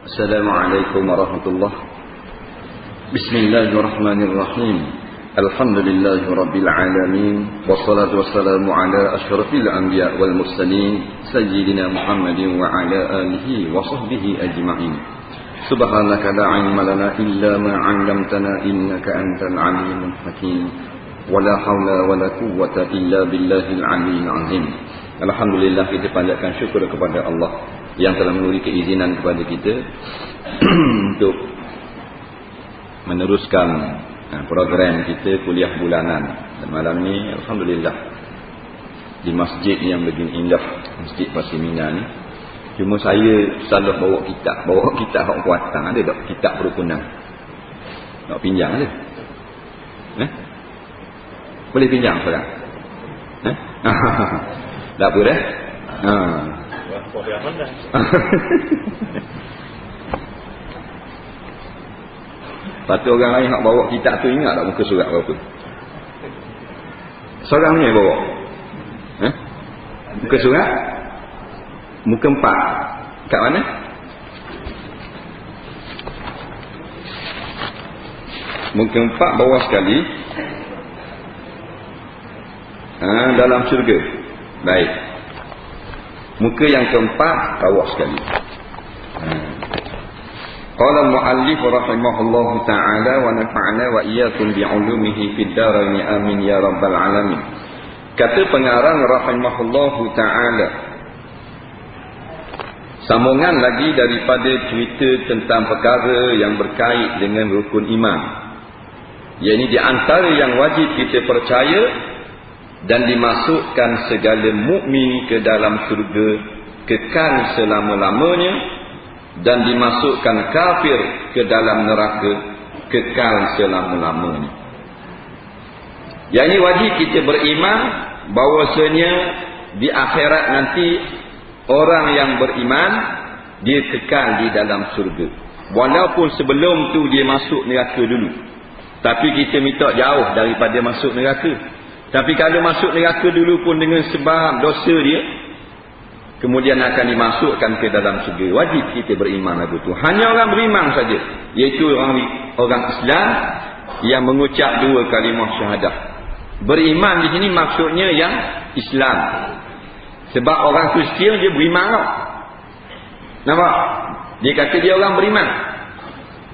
Assalamualaikum warahmatullahi. Bismillahirrahmanirrahim. Alhamdulillahi rabbil alamin. Wassalatu wassalamu ala asyrafil anbiya wal mursalin sayyidina Muhammadin wa ala alihi wa sahbihi ajma'in. Subhanaka la ilma lana illa ma 'allamtana innaka antal alimul hakim. Wala haula wala quwwata illa billahil aliyyil azim. Alhamdulillah, kita panjatkan syukur kepada Allah yang telah memberi keizinan kepada kita untuk meneruskan program kita kuliah bulanan. Dan malam ni alhamdulillah di masjid yang begini indah, Masjid Pasir Mina ni, cuma saya selalu bawa kitab hak kuatang. Ada tak kitab perukunan? Nak pinjam ada? Boleh pinjam sekarang? Tak apa dah? Lepas tu orang lain nak bawa kitab tu, ingat tak muka surat berapa? Seorang ni bawa muka surat muka 4. Kat mana? Muka 4 bawah sekali. Dalam syurga. Baik. Muka yang keempat bawah sekali. Qala al-muallif rahimahullahu ta'ala wa nafa'ana wa iyyakum bi'ulumihi fid dharain amin ya rabbal alamin. Kata pengarang rahimahullahu ta'ala, sambungan lagi daripada cerita tentang perkara yang berkait dengan rukun iman, yakni di antara yang wajib kita percaya dan dimasukkan segala mukmin ke dalam syurga kekal selama-lamanya, dan dimasukkan kafir ke dalam neraka kekal selama-lamanya. Yang ini wajib kita beriman bahawasanya di akhirat nanti orang yang beriman dia kekal di dalam syurga, walaupun sebelum tu dia masuk neraka dulu. Tapi kita minta jauh daripada masuk neraka. Tapi kalau masuk neraka dulu pun dengan sebab dosa dia, kemudian akan dimasukkan ke dalam syurga. Wajib kita beriman lagu tu. Hanya orang beriman saja, iaitu orang Islam yang mengucap 2 kalimah syahadah. Beriman di sini maksudnya yang Islam. Sebab orang Kristian dia beriman tau. Nampak? Dia kata dia orang beriman.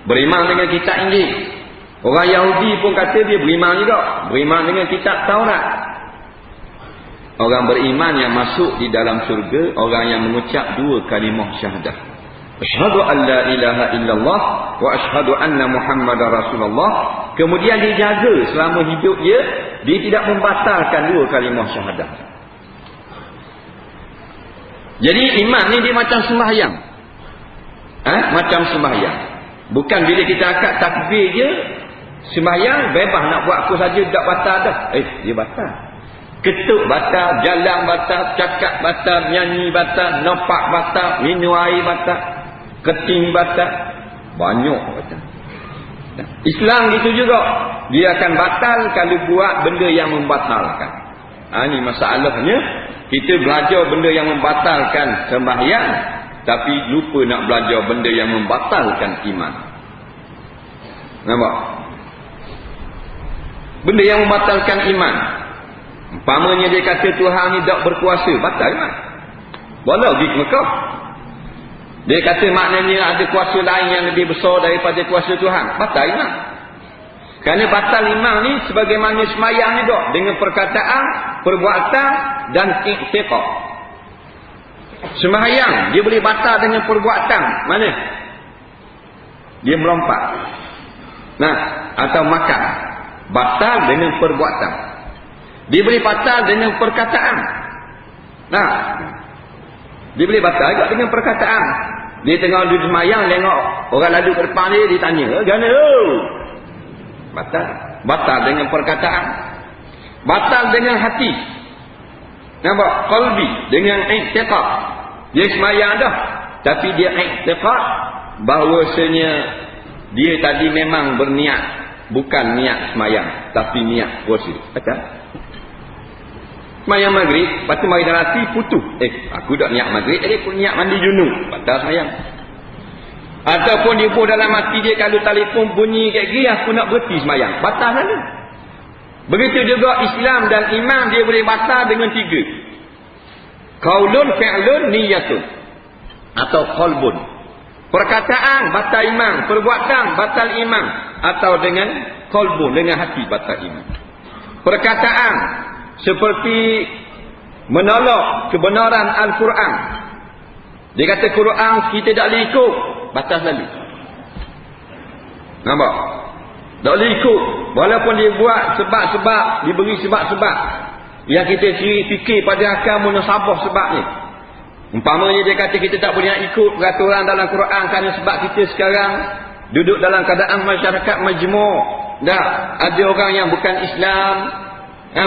Beriman dengan kitab Injil. Orang Yahudi pun kata dia beriman juga. Beriman dengan kitab Taurat. Orang beriman yang masuk di dalam syurga, orang yang mengucap 2 kalimah syahadah. Asyhadu an la ilaha illallah wa asyhadu anna Muhammadar Rasulullah. Kemudian dia jaga selama hidup dia tidak membatalkan 2 kalimah syahadah. Jadi iman ni dia macam sembahyang. Macam sembahyang. Bukan bila kita akad takbir je sembahyang bebas nak buat apa saja tak batal dah. Dia batal. Ketuk batal, jalan batal, cakap batal, nyanyi batal, nampak batal, minum air batal, keting batal, banyak batal. Islam gitu juga, dia akan batal kalau buat benda yang membatalkan. Ini masalahnya, kita belajar benda yang membatalkan sembahyang, tapi lupa nak belajar benda yang membatalkan iman. Nampak? Benda yang membatalkan iman, umpamanya dia kata Tuhan ni tak berkuasa, batal iman. Walau pergi ke Mekah, dia kata maknanya ada kuasa lain yang lebih besar daripada kuasa Tuhan, batal iman. Kerana batal iman ni sebagaimana semayang ni dok, dengan perkataan, perbuatan dan i'tiqad. Semayang dia boleh batal dengan perbuatan. Mana? Dia melompat. Atau makan, batal dengan perbuatan. Dia boleh batal dengan perkataan. Dia boleh batal juga dengan perkataan. Dia tengah duduk semayang, tengok orang lalu ke depan dia tanya, "Gana tu?" Batal dengan perkataan. Batal dengan hati. Nampak? Qalbi, dengan i'tiqad. Dia semayang dah, tapi dia i'tiqad bahawasanya dia tadi memang berniat, bukan niat semayang, tapi niat puasa. Betul? Semayang maghrib, lepas tu mari dah rati putus. Aku dah niat maghrib, jadi aku niat mandi junub. Batal semayang. Ataupun dia pun dalam hati dia, kalau telefon bunyi kat gigi, aku nak berhenti semayang. Batal saja. Begitu juga Islam dan iman dia boleh batal dengan 3. Qaulun, fi'lun, niyatun. Atau qalbun. Perkataan batal iman, perbuatan batal iman. Atau dengan qalbun, dengan hati batal iman. Perkataan seperti menolak kebenaran Al-Quran. Dia kata Quran kita tak boleh ikut, batal selalu. Nampak? Tak boleh ikut. Walaupun dia buat sebab-sebab, diberi sebab-sebab yang kita fikir pada akal munasabah sebab ni. Umpamanya dia kata kita tak boleh nak ikut peraturan dalam Quran kerana sebab kita sekarang duduk dalam keadaan masyarakat majmuk. Dah ada orang yang bukan Islam,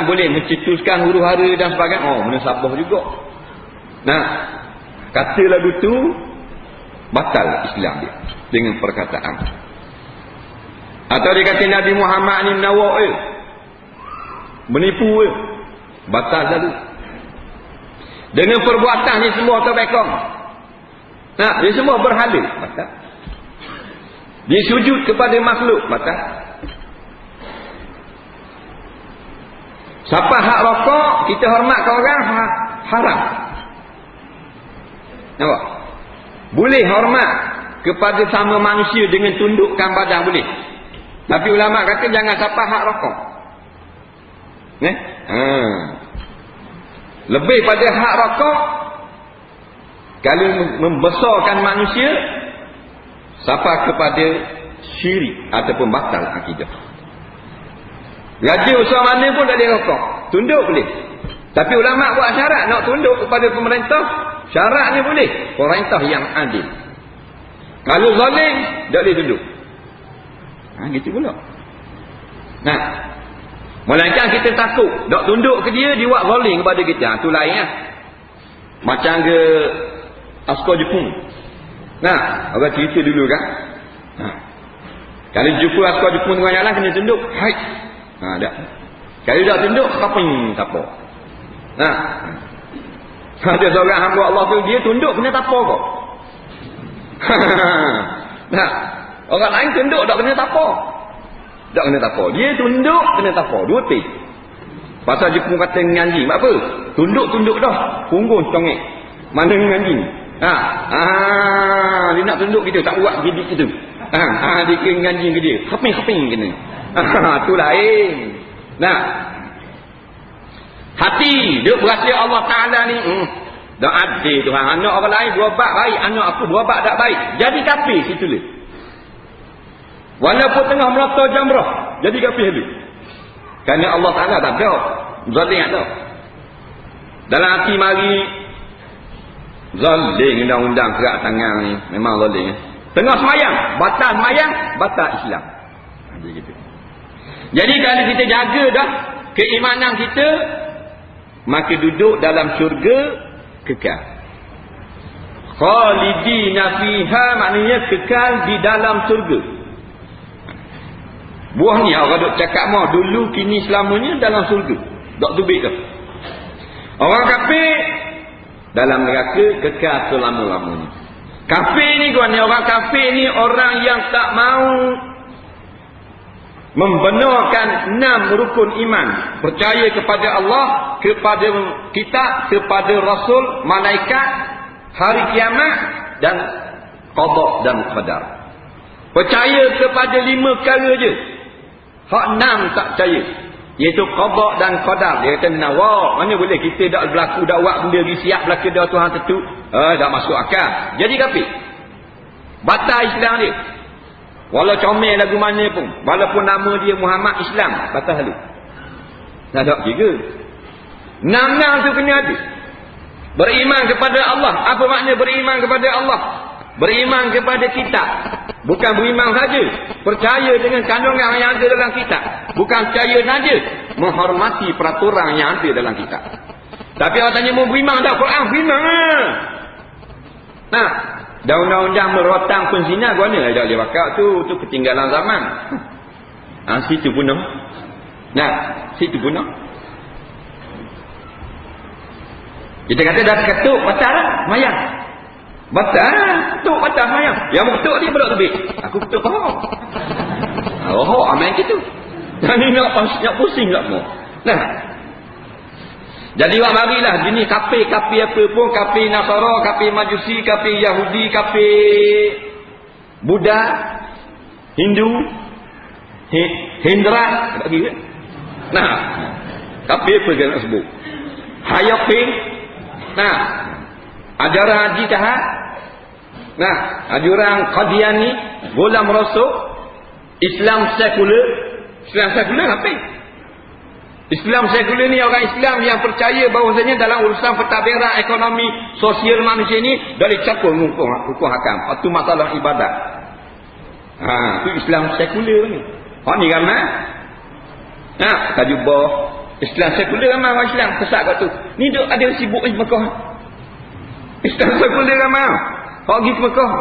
boleh mencetuskan huru-hara dan sebagainya. Oh, munasabah juga. Nah, kata lagu tu batal Islam dia dengan perkataan. Atau dia kata Nabi Muhammad ni menawak menipu batal lalu. Dengan perbuatan ni semua terbekong. Nah, dia semua berhala, batal. Dia sujud kepada makhluk, batal. Siapa hak rokok, kita hormatkan orang, haram. Nampak? Boleh hormat kepada sama manusia dengan tundukkan badan, boleh. Tapi ulama kata jangan siapa hak rokok. Lebih pada hak rokok, kalau membesarkan manusia, siapa kepada syirik ataupun batal akidah. Raja besar mana pun tak boleh rokok, tunduk boleh. Tapi ulama buat syarat nak tunduk kepada pemerintah, syarat ni boleh, pemerintah yang adil. Kalau zalim, tak boleh tunduk. Gitu pula. Nah, melainkan kita takut tak tunduk ke dia, dia buat zalim kepada kita. Itu lain lah. Macam ke askar Jepun. Nah, orang cerita dulu kan. Kalau jumpa askar Jepun tengah jalan, kena tunduk. Hai. Tak. Kalau tak tunduk, kaping tapau. Ada seorang hamba Allah tu, dia tunduk kena tapau kau. Orang lain tunduk tak kena tapau. Tak kena tapau. Dia tunduk kena tapau. 2 pin. Pasal Jepun kata dengan anjing. Apa? Tunduk-tunduk dah. Punggung congek. Mana dengan anjing? Dia nak tunduk kita, tak buat gidik kita. Dia kena dengan anjing ke dia. Kaping-kaping kena. Itu lain. Nah, hati dia berasa Allah Ta'ala ni dah adil Tuhan. Anak orang lain 2 bab baik, anak aku 2 bab tak baik, jadi kafir situ le. Walaupun tengah melata jamrah, jadi kafir dulu. Kerana Allah Ta'ala tak tahu zalim tak tahu. Dalam hati mari zalim, undang-undang kerak tangan ni memang zalim. Tengah semayang, batal semayang, batal Islam. Begitu. Jadi kalau kita jaga dah keimanan kita, maka duduk dalam syurga kekal. Khalidina fiha maknanya kekal di dalam syurga. Buah ni orang duk cakap mah dulu kini selamanya dalam syurga. Tak tubik dah. Orang kafir dalam neraka kekal selama-lamanya. Kafir ni kawan, orang kafir ni orang yang tak mau membenarkan 6 rukun iman. Percaya kepada Allah, kepada kitab, kepada Rasul, malaikat, hari kiamat dan qada dan qadar. Percaya kepada 5 perkara je. Hak 6 tak percaya. Iaitu qada dan qadar. Dia kata nawak. Mana boleh kita dak berlaku dak buat benda di siap belaka dah Tuhan tentu. Tak masuk akal. Jadi kafir. Batal Islam dia. Walau comel lagu mana pun, walaupun nama dia Muhammad Islam, batal halu. Tak ada juga. 6 tu kena ada. Beriman kepada Allah. Apa makna beriman kepada Allah? Beriman kepada kitab. Bukan beriman saja, percaya dengan kandungan yang ada dalam kitab. Bukan percaya saja, menghormati peraturan yang ada dalam kitab. Tapi orang tanya mau beriman tak Quran? Beriman lah. Nah, dah undang-undang merotang penzina guna tak boleh pakai tu ketinggalan zaman. Situ punah. Nah, situ punah. Kita kata dah ketuk batal lah, mayang. Betul batal semayang. Yang betul dia belak lebih. Aku betul faham. Oh, aman gitu. Dan ni nak pusing tak mau. Nah. Jadi awak marilah jenis kafir apa pun, kafir Nasara, kafir Majusi, kafir Yahudi, kafir Buddha, Hindu, Hendra, bagi. Nah, kafir apa dia nak sebut? Hayafin. Nah, ajaran Haji Tahat. Nah, ajaran Qadiani, Ghulam Rasul, Islam sekular. Islam sekular apa? Islam sekular ni orang Islam yang percaya bahawasanya dalam urusan pentadbiran ekonomi sosial manusia ni dah dicampur hukum hakam. Itu masalah ibadat. Itu Islam sekular ni. Hak ni ramai. Tajubah Islam sekular ramai orang Islam kesat kat tu. Ni duk ada sibuk di Mekah. Islam sekular ramai. Hak pergi ke Mekah.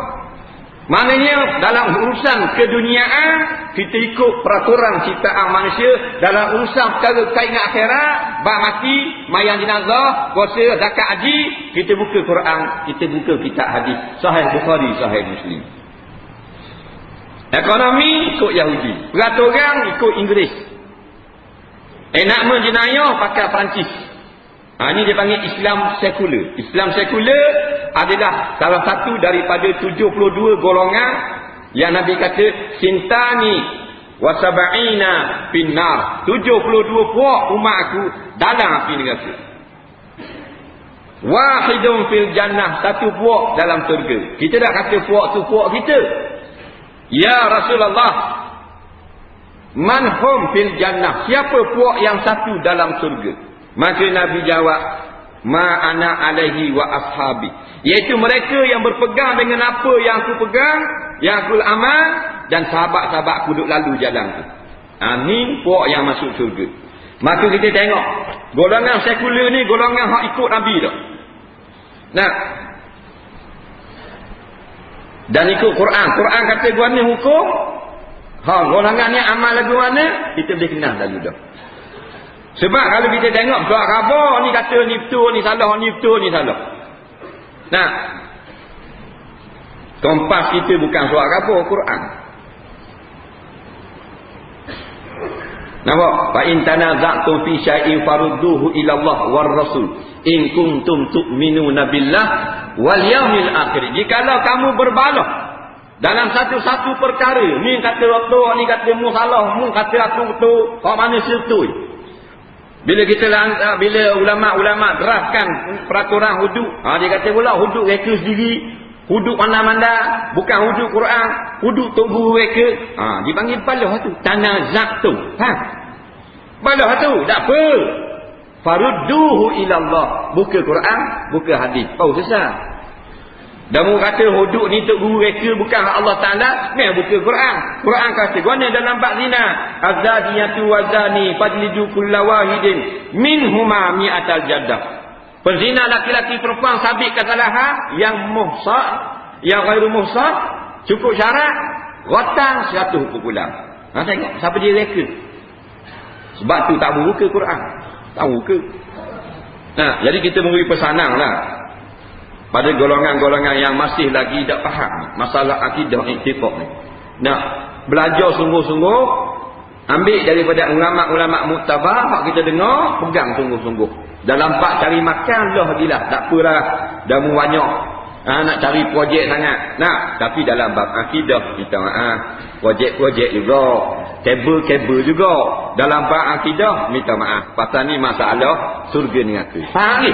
Maknanya dalam urusan keduniaan kita ikut peraturan ciptaan manusia. Dalam urusan perkara kait dengan akhirat, bak mati, mayang jenazah, puasa, zakat, haji, kita buka Quran, kita buka kitab hadis, Sahih Bukhari, Sahih Muslim. Ekonomi ikut Yahudi, peraturan ikut Inggeris. Nak menjenayah pakai Perancis. Ini dia panggil Islam sekular. Islam sekular adalah salah satu daripada 72 golongan yang Nabi kata sintani wasaba'ina finnar. 72 puak umat aku dalam api neraka. Wahidun fil jannah, satu puak dalam syurga. Kita dah kata puak tu puak kita. Ya Rasulullah, man hum fil jannah, siapa puak yang satu dalam syurga? Maka Nabi jawab, ma ana alaihi wa ashabi, iaitu mereka yang berpegang dengan apa yang aku pegang, yang aku amal, dan sahabat-sahabat aku duduk lalu jalan tu. Ini puak yang masuk syurga. Maka kita tengok golongan sekular ni golongan hak ikut Nabi dah. Nah, dan ikut Quran. Quran kata gua ni hukum, golongan ni amal lagu mana, kita boleh kenal lalu dah. Sebab kalau kita tengok surat khabar ni kata ni betul, ni salah, ni betul, ni salah. Nah, kompas kita bukan surat khabar, Quran. Nampak? Fa in tanaza'tum fi syai'in farudduhu ila Allah war Rasul in kuntum tu'minuna billah wal yaumil akhir. Jikalau kamu berbalah dalam satu-satu perkara, ni kata betul, ni kata mu salah, mu kata aku betul, kau mana setuju? Bila kita bila ulama-ulama terapkan peraturan hudud, dia kata pula hudud reka sendiri, hudud mana-mana, bukan hudud Quran, hudud tok guru reka. Dipanggil balah tu, tanazatu. Balah tu, tak apa. Farudduhu ila Allah. Buka Quran, buka hadis. Selesai. Dan mu kata hudud ni tok guru reka bukan Allah Taala, ni buka Quran. Quran kata guna dalam bab zina, azaniyatu wazani fadlidu kullawahidin minhuma mi'atal jaddah. Penzina laki-laki perempuan sabit kesalahan, yang muhsan, yang ghairu muhsan cukup syarat rotang 100 pukulan. Tengok siapa dia reka. Sebab tu tak buka Quran. Tak buka. Jadi kita memberi pesanan lah pada golongan-golongan yang masih lagi tak faham masalah akidah iktiqah ni. Nak belajar sungguh-sungguh, ambil daripada ulama-ulama muktabar, hak kita dengar, pegang sungguh-sungguh. Dalam bab cari makan lah gila, tak apalah, dah banyak. Nak cari projek sangat. Tapi dalam bab akidah kita projek-projek juga, kabel-kabel juga. Dalam bab akidah minta maaf. Pasal ni masalah surga ni aku. Faham ni?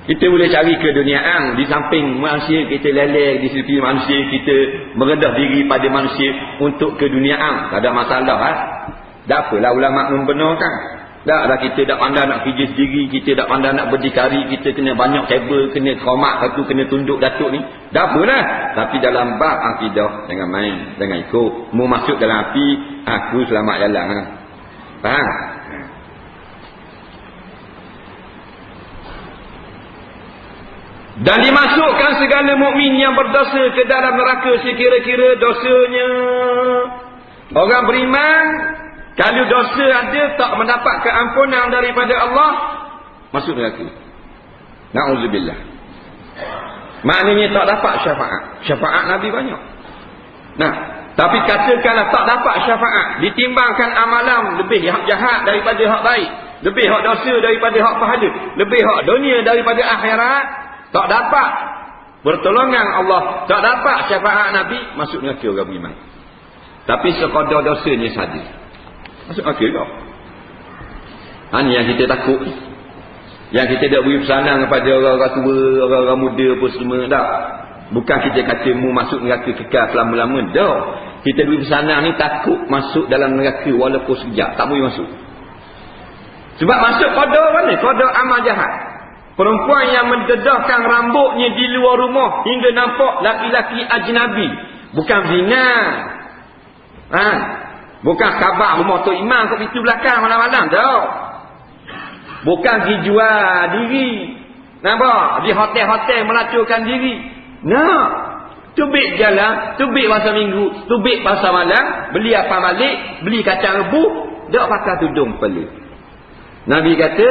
Kita boleh cari keduniaan di samping manusia kita lelek, di sisi manusia kita merendah diri pada manusia untuk keduniaan. Tak ada masalah. Tak apalah ulama membenarkan. Taklah kita tak pandai nak kerja sendiri, kita tak pandai nak berdikari, kita kena banyak kabel, kena komak satu, kena tunduk datuk ni. Tak apalah. Tapi dalam bab akidah, jangan main, jangan ikut. Mu masuk dalam api, aku selamat jalan. Faham? Dan dimasukkan segala mukmin yang berdosa ke dalam neraka sekira-kira dosanya. Orang beriman, kalau dosa ada tak mendapat keampunan daripada Allah, masuk neraka. Na'udzubillah. Maknanya tak dapat syafaat. Syafaat Nabi banyak. Nah, tapi katakanlah tak dapat syafaat, ditimbangkan amalan lebih hak jahat daripada hak baik, lebih hak dosa daripada hak pahala, lebih hak dunia daripada akhirat, tak dapat pertolongan Allah, tak dapat syafaat Nabi, masuk neraka orang beriman. Tapi sekadar dosanya saja, masuk neraka tak? Ini yang kita takut, yang kita tak beri pesanan kepada orang-orang tua, orang-orang muda pun semua tak. Bukan kita kata mu masuk neraka kekal selama-lama, dah. Kita beri pesanan ni takut masuk dalam neraka walaupun sekejap, tak boleh masuk. Sebab masuk qadar mana? Qadar amal jahat. Perempuan yang mendedahkan rambutnya di luar rumah hingga nampak laki-laki ajnabi, bukan zina. Bukan khabar rumah Tok Imam kat pintu belakang malam-malam, dah. Bukan pergi jual diri, nampak? Di hotel-hotel melacurkan diri. Nah, tubik jalan, tubik masa minggu, tubik pasar malam, beli apa balik, beli kacang rebus, dak pakai tudung kepala. Nabi kata,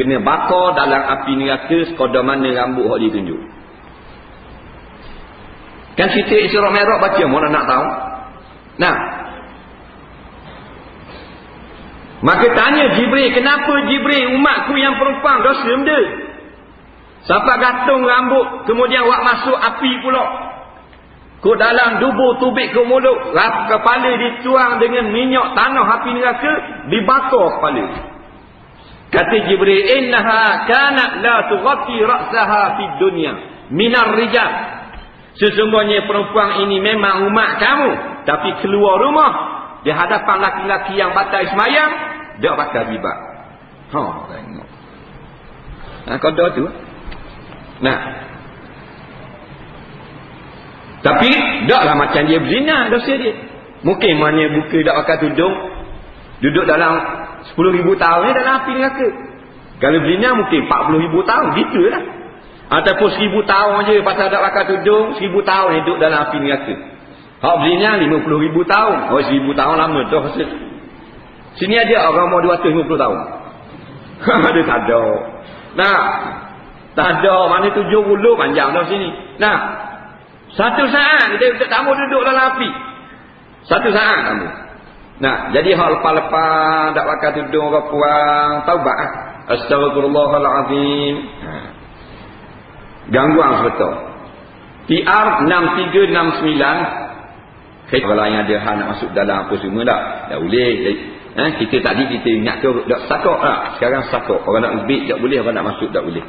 kena bakar dalam api neraka sekadar mana rambut hak ditunjuk. Kan cerita Isra Mi'raj baca, mana nak tahu? Nah, maka tanya Jibril, kenapa Jibril umatku yang perempuan dosa benda? Sampai gantung rambut, kemudian wak masuk api pula. Ke dalam dubur tubik ke mulut, kepala dituang dengan minyak tanah api neraka, dibakar kepala. Kata Jibril, innaha kanat la tughatti ra'saha fid dunya minar rijal. Sesungguhnya perempuan ini memang umat kamu, tapi keluar rumah di hadapan laki-laki yang batal sembahyang, dia batal riba. Tengok. Qadar tu. Nah, tapi taklah macam dia berzina, dosa dia. Mungkin mana buka tak pakai tudung, duduk dalam 10,000 tahun ni dalam api neraka. Kalau berzina mungkin 40,000 tahun, gitulah. Ataupun 1000 tahun je pasal tak pakai tudung, 1000 tahun hidup dalam api neraka. Hak berzina 50,000 tahun. 1000 tahun lama tu hasil. Sini ada orang mau 250 tahun. Ada tak ada. Nah, tak ada, mana 70 panjang dah sini. Nah, satu saat kita tak mau duduk dalam api. Satu saat kamu. Nah, jadi hal lepas-lepas tak pakai tudung orang puang, taubat. Astagfirullahalazim. Gangguan betul. TR 6369. Kalau yang ada hal nak masuk dalam apa semua tak boleh. Kita tadi kita ingat ke tak sakok lah. Sekarang sakok. Orang nak lebih tak boleh, orang nak masuk tak boleh.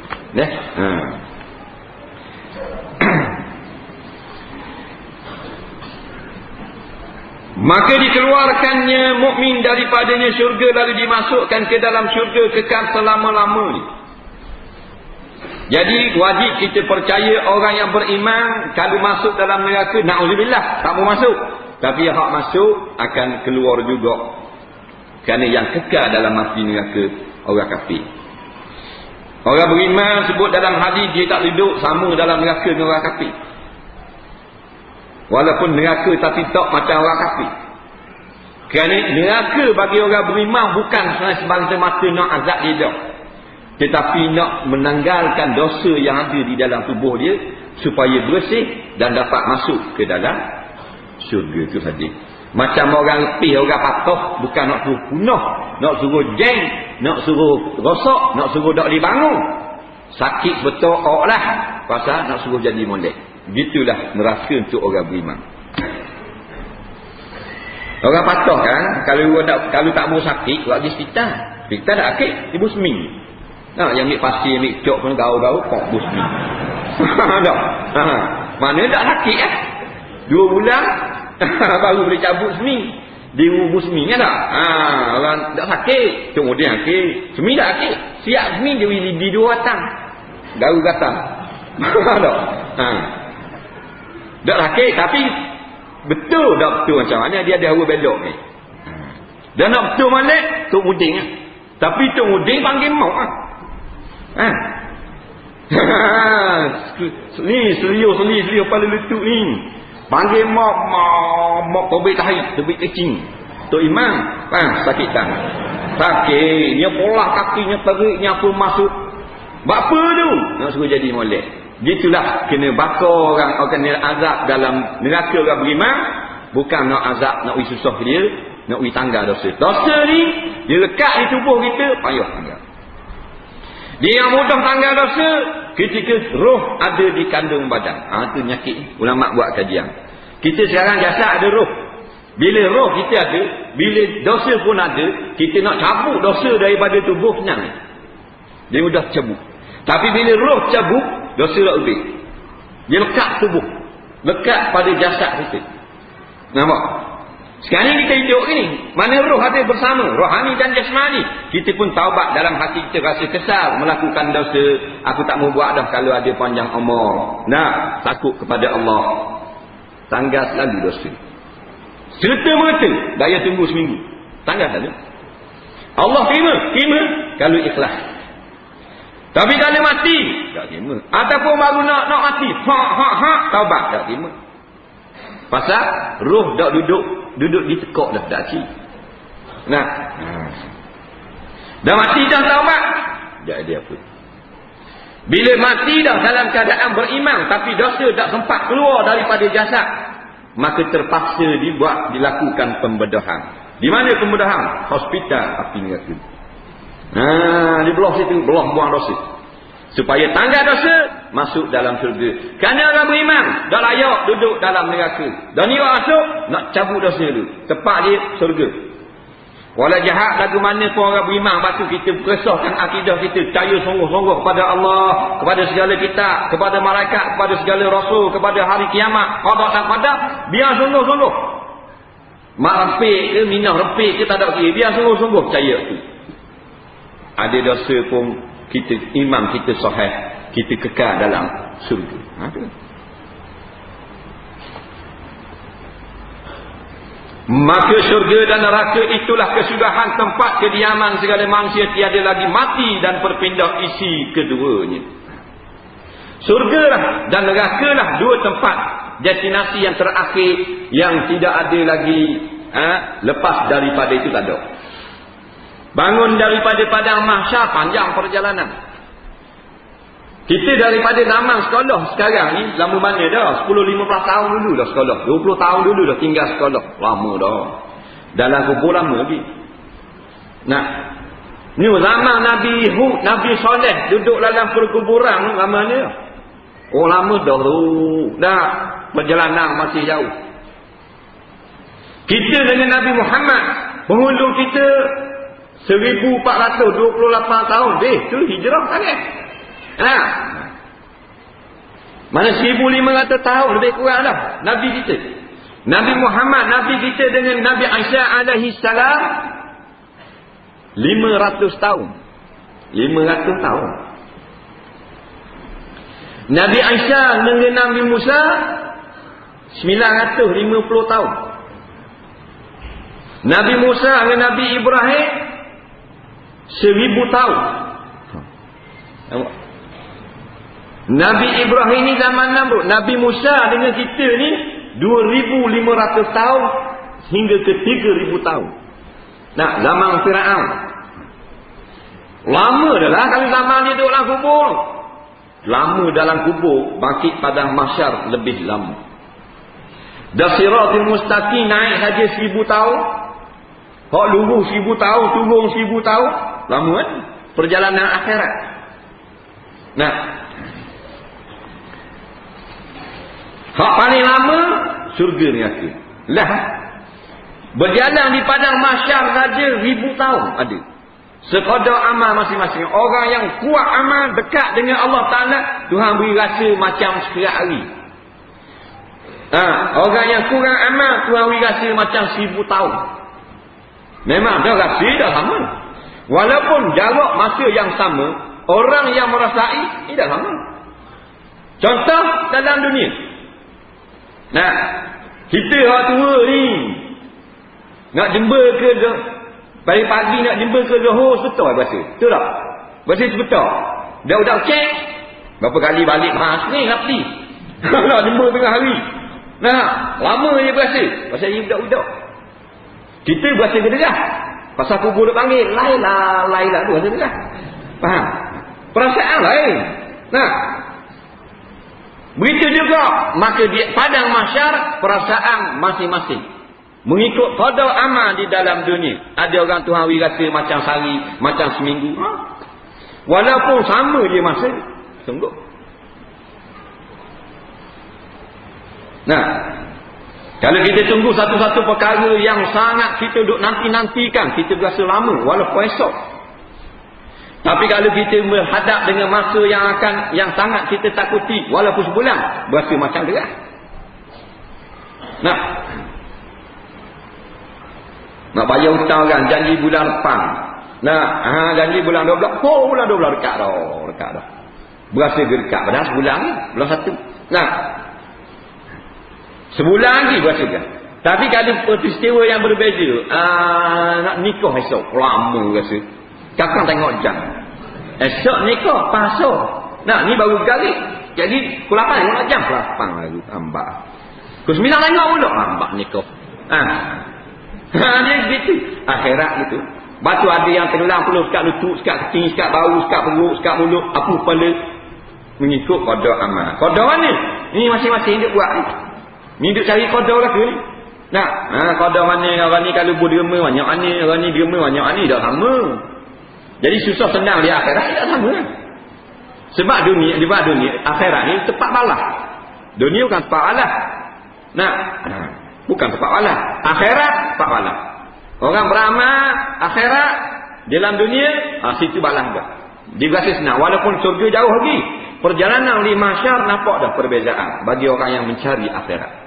Maka dikeluarkannya mukmin daripadanya syurga, lalu dimasukkan ke dalam syurga kekal selama-lamanya. Jadi wajib kita percaya orang yang beriman kalau masuk dalam neraka, na'udzubillah, tak mau masuk. Tapi hak masuk akan keluar juga. Kerana yang kekal dalam api neraka orang kafir. Orang beriman sebut dalam hadis dia tak duduk sama dalam neraka dengan orang kafir. Walaupun neraka tapi tak macam orang kafir. Kerana neraka bagi orang beriman bukan semata-mata nak azab dia dah, tetapi nak menanggalkan dosa yang ada di dalam tubuh dia supaya bersih dan dapat masuk ke dalam syurga itu saja. Macam orang lepih, orang patuh, bukan nak suruh punah, nak suruh jeng, nak suruh rosak, nak suruh tak boleh bangun. Sakit betul lah, pasal nak suruh jadi molek. Gitulah neraka untuk orang beriman. Orang patuh kan, kalau tak mau sakit, buat di hospital. Hospital tak sakit, ibu seming. Yang ambil pasir, ambil cok pun gaul-gaul, kok ibu seming. Mana tak sakit 2 bulan baru boleh cabut seming. Dia ubu seming kan tak? Orang tak sakit, kemudian sakit. Seming tak sakit. Siap seming dia di 2 batang. Garu gatang. Tak? Tak sakit tapi betul tak betul macam mana dia ada hawa belok ni. Dan nak betul malik Tok Muding. Tapi Tok Muding panggil mau ni selio pada letup ni. Panggil mak tobik tahi, tobik kecing. Tok Imam, sakit tak? Sakit, dia polah kakinya teriknya pun masuk. Bapa tu nak suruh jadi molek. Gitulah kena bakar orang kena azab dalam neraka orang beriman. Bukan nak azab, nak uji susah dia, nak uji tangga dosa. Dosa ni dia lekat di tubuh kita, payah tangga. Dia yang mudah tangga dosa ketika roh ada di kandung badan. Itu nyakit. Ulama buat kajian. Kita sekarang jasad ada roh. Bila roh kita ada, bila dosa pun ada, kita nak cabut dosa daripada tubuh senang. Dia mudah cabut. Tapi bila roh cabut, dosa tak lebih. Dia lekat tubuh. Lekat pada jasad kita. Nampak? Sekarang kita hidup ni, mana roh ada bersama, rohani dan jasmani. Kita pun taubat dalam hati kita, rasa kesal melakukan dosa. Aku tak mau buat dah kalau ada panjang umur. Nah, takut kepada Allah. Tanggal selalu dosa. Serta-merta, daya tunggu seminggu. Tanggal selalu. Allah terima kalau ikhlas. Tapi kalau mati, tak terima. Ataupun baru nak mati, taubat, tak terima. Pasal roh dah duduk di tekuk dah, tak ci. Nah. Dah mati dah taubat, tak ada apa. Bila mati dah dalam keadaan beriman tapi dosa tak sempat keluar daripada jasad, maka terpaksa dilakukan pembedahan. Di mana pembedahan? Hospital api neraka. Di belah situ, belah buang dosa. Supaya tangga dosa masuk dalam syurga. Kerana orang beriman dah layak duduk dalam neraka. Dan dia masuk nak cabut dosa dulu. Tepat dia syurga. Walau jahat lagu mana pun orang beriman, lepas tu kita beresahkan akidah kita, percaya sungguh-sungguh kepada Allah, kepada segala kitab, kepada malaikat, kepada segala rasul, kepada hari kiamat, qada dan qadar, biar sungguh-sungguh. Mak rempik ke, minah rempik ke, tak ada kira, biar sungguh-sungguh percaya tu. Ada dosa pun kita, iman kita sahih, kita kekal dalam surga. Maka syurga dan neraka itulah kesudahan tempat kediaman segala manusia, tiada lagi mati dan berpindah isi keduanya. Surga lah dan neraka lah dua tempat destinasi yang terakhir yang tidak ada lagi lepas daripada itu tak ada. Bangun daripada padang mahsyar, panjang perjalanan. Kita daripada zaman sekolah sekarang ni, lama mana dah? 10-15 tahun dulu dah sekolah. 20 tahun dulu dah tinggal sekolah. Lama dah. Dalam kubur lama lagi. Nah, ni zaman Nabi Hud, Nabi Saleh duduk dalam perkuburan ni, lama ni. Oh lama dah tu. Dah, perjalanan masih jauh. Kita dengan Nabi Muhammad, penghulu kita 1428 tahun. Tu hijrah kan? Mana 1500 tahun lebih kurang dah Nabi kita. Nabi Muhammad, Nabi kita dengan Nabi Aisyah alaihi salam 500 tahun. 500 tahun. Nabi Aisyah dengan Nabi Musa 950 tahun. Nabi Musa dengan Nabi Ibrahim 1000 tahun. Nabi Ibrahim ni zaman Namrud. Nabi Musa dengan kita ni 2500 tahun hingga ke 3000 tahun. Nah, zaman Firaun. Lama dah lah kalau zaman dia duduk dalam kubur. Lama dalam kubur, bangkit pada mahsyar lebih lama. Dah Siratul Mustaqim naik saja 1000 tahun. Hak lurus 1000 tahun, turun 1000 tahun. Lama kan? Perjalanan akhirat. Nah, hak paling lama syurga ni aku. Lah. Berjalan di padang mahsyar saja 1000 tahun ada. Sekadar amal masing-masing. Orang yang kuat amal dekat dengan Allah Taala, Tuhan beri rasa macam sekian hari. Orang yang kurang amal, Tuhan beri rasa macam 1000 tahun. Memang dah rasa dah sama. Walaupun jarak masa yang sama, orang yang merasai tidak sama. Contoh dalam dunia. Nah, kita orang tua ni nak jember ke pagi nak jember ke Johor sebetul bahasa. Betul tak? Bahasa sebetul. Dah udah cek berapa kali balik bahas ni nak pergi. Nak jember tengah hari. Nah, lama je berasa. Pasal ni budak-budak. Kita berasa gederah. Pasal kubur dia panggil Laila tu bahasa gerah. Faham? perasaan lain. Nah, begitu juga maka di padang mahsyar perasaan masing-masing mengikut qada amal di dalam dunia. Ada orang Tuhan kata macam sehari, macam seminggu. Walaupun sama je masa, sungguh. Nah, kalau kita tunggu satu-satu perkara yang sangat kita duk nanti-nantikan, kita rasa lama walaupun esok. Tapi kalau kita berhadap dengan masa yang sangat kita takuti walaupun sebulan, berasa macam gerak. Nak bayar hutang orang janji bulan depan. Janji bulan 12. Bulan 12 dekat dah. Berasa dekat padahal sebulan ni, bulan 1. Sebulan lagi berasa dekat. Tapi kalau peristiwa yang berbeza, nak nikah esok, lama rasa. Kakak tengok jam. Esok nikah, pasal. Ni baru garik. Jadi, pukul 8 tengok jam. Pukul 8 lagi, tambah. Pukul 9 tengok pula, lambat nikah. Dia gitu. Akhirat gitu. Batu ada yang tenggelam pula, sekat lutut, sekat kecil, sekat bau, sekat perut, sekat mulut, apa kepala. Mengikut qada amal. Qada mana? Ini masing-masing dia buat ni. Ni duk cari qada lah ke ni? Qada mana? Orang ni kalau berderma banyak mana? Orang ni derma banyak mana? Dah sama. Jadi susah senang di akhirat tak sama. Sebab dunia akhirat ni tempat balas. Dunia bukan tempat balas. Bukan tempat balas. Akhirat tempat balas. Orang beramal akhirat dalam dunia, situ balas dah. Diberasa senang walaupun surga jauh lagi. Perjalanan di mahsyar nampak dah perbezaan bagi orang yang mencari akhirat.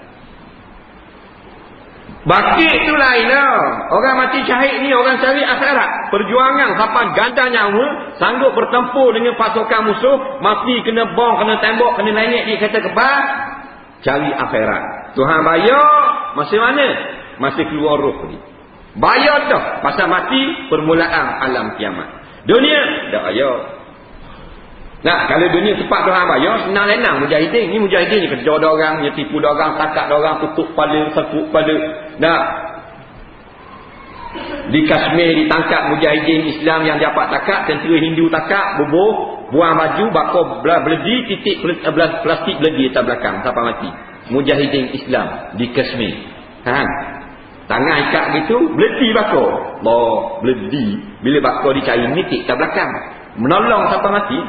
Bakit tu lain lah. Orang mati syahid ni orang cari akhirat. Perjuangan sampai ganda nyawa, sanggup bertempur dengan pasukan musuh, mati kena bom, kena tembok, kena naik di kereta kebal, cari akhirat. Tuhan bayar masih mana? Masih keluar roh ni. Bayar dah pasal mati permulaan alam kiamat. Dunia dah bayar. Kalau dunia tempat Tuhan bayar, senang-senang mujahidin. Ni mujahidin ni kejar orang, dia tipu orang, takak orang, tutup kepala, sekuk kepala. Di Kashmir ditangkap mujahidin Islam yang dapat takak, tentera Hindu takak, bubuh, buang baju, bakar beledi, titik plastik beledi atas belakang sampai mati. Mujahidin Islam di Kashmir. Tangan ikat gitu, beledi bakar. Beledi. Bila bakar dicari nitik atas belakang. Menolong sampai mati.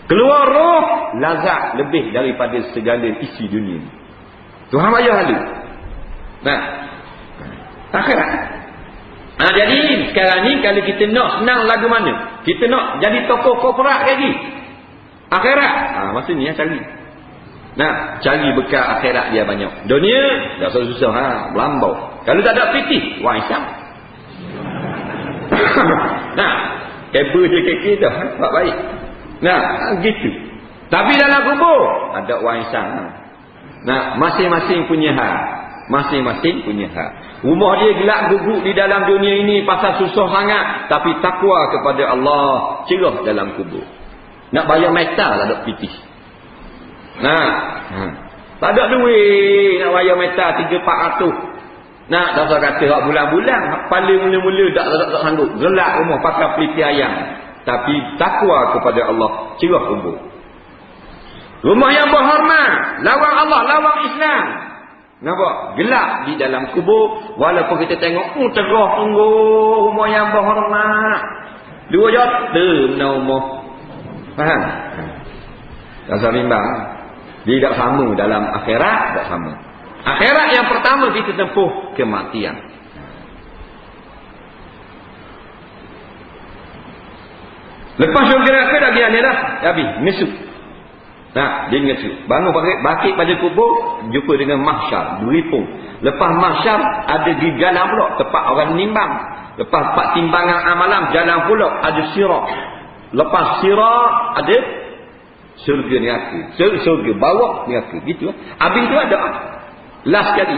Keluar roh, lazat lebih daripada segala isi dunia. Tuhan bayar lalu. Akhirat. Jadi sekarang ni kalau kita nak senang lagu mana? Kita nak jadi tokoh korporat lagi. Akhirat. Masa ni cari. Cari bekal akhirat dia banyak. Dunia dah susah melambau. Kalau tak ada pitih, Isam. Kabel je kekek dah, tak baik. Gitu. Tapi dalam kubur ada warisan. Masing-masing punya hak. Masing-masing punya hak. Rumah dia gelap guguk di dalam dunia ini pasal susah sangat, tapi takwa kepada Allah cerah dalam kubur. Nak bayar metal tak ada pitih. Tak ada duit nak bayar metal 300-400. Dah kata hak bulan-bulan, paling mula-mula tak sanggup. Gelap rumah pakai peliti ayam. Tapi takwa kepada Allah cerah kubur. Rumah yang berhormat, lawang Allah, lawang Islam. Nampak? Gelap di dalam kubur. Walaupun kita tengok terah sungguh rumah yang berhormat. 2 juta rumah. Faham? Dasar bimbang. Dia tak sama dalam akhirat, tak sama. Akhirat yang pertama kita tempuh kematian. Lepas syurga neraka dah biar dia dah habis ngesuk. Dia ngesuk. Bangun bangkit pada kubur, jumpa dengan mahsyar, beripung. Lepas mahsyar ada gigalan pula, tempat orang nimbang. Lepas tempat timbangan amalan, jalan pula ada sirat. Lepas sirat ada syurga neraka. Syurga bawah neraka, gitu. Habis tu ada last kali.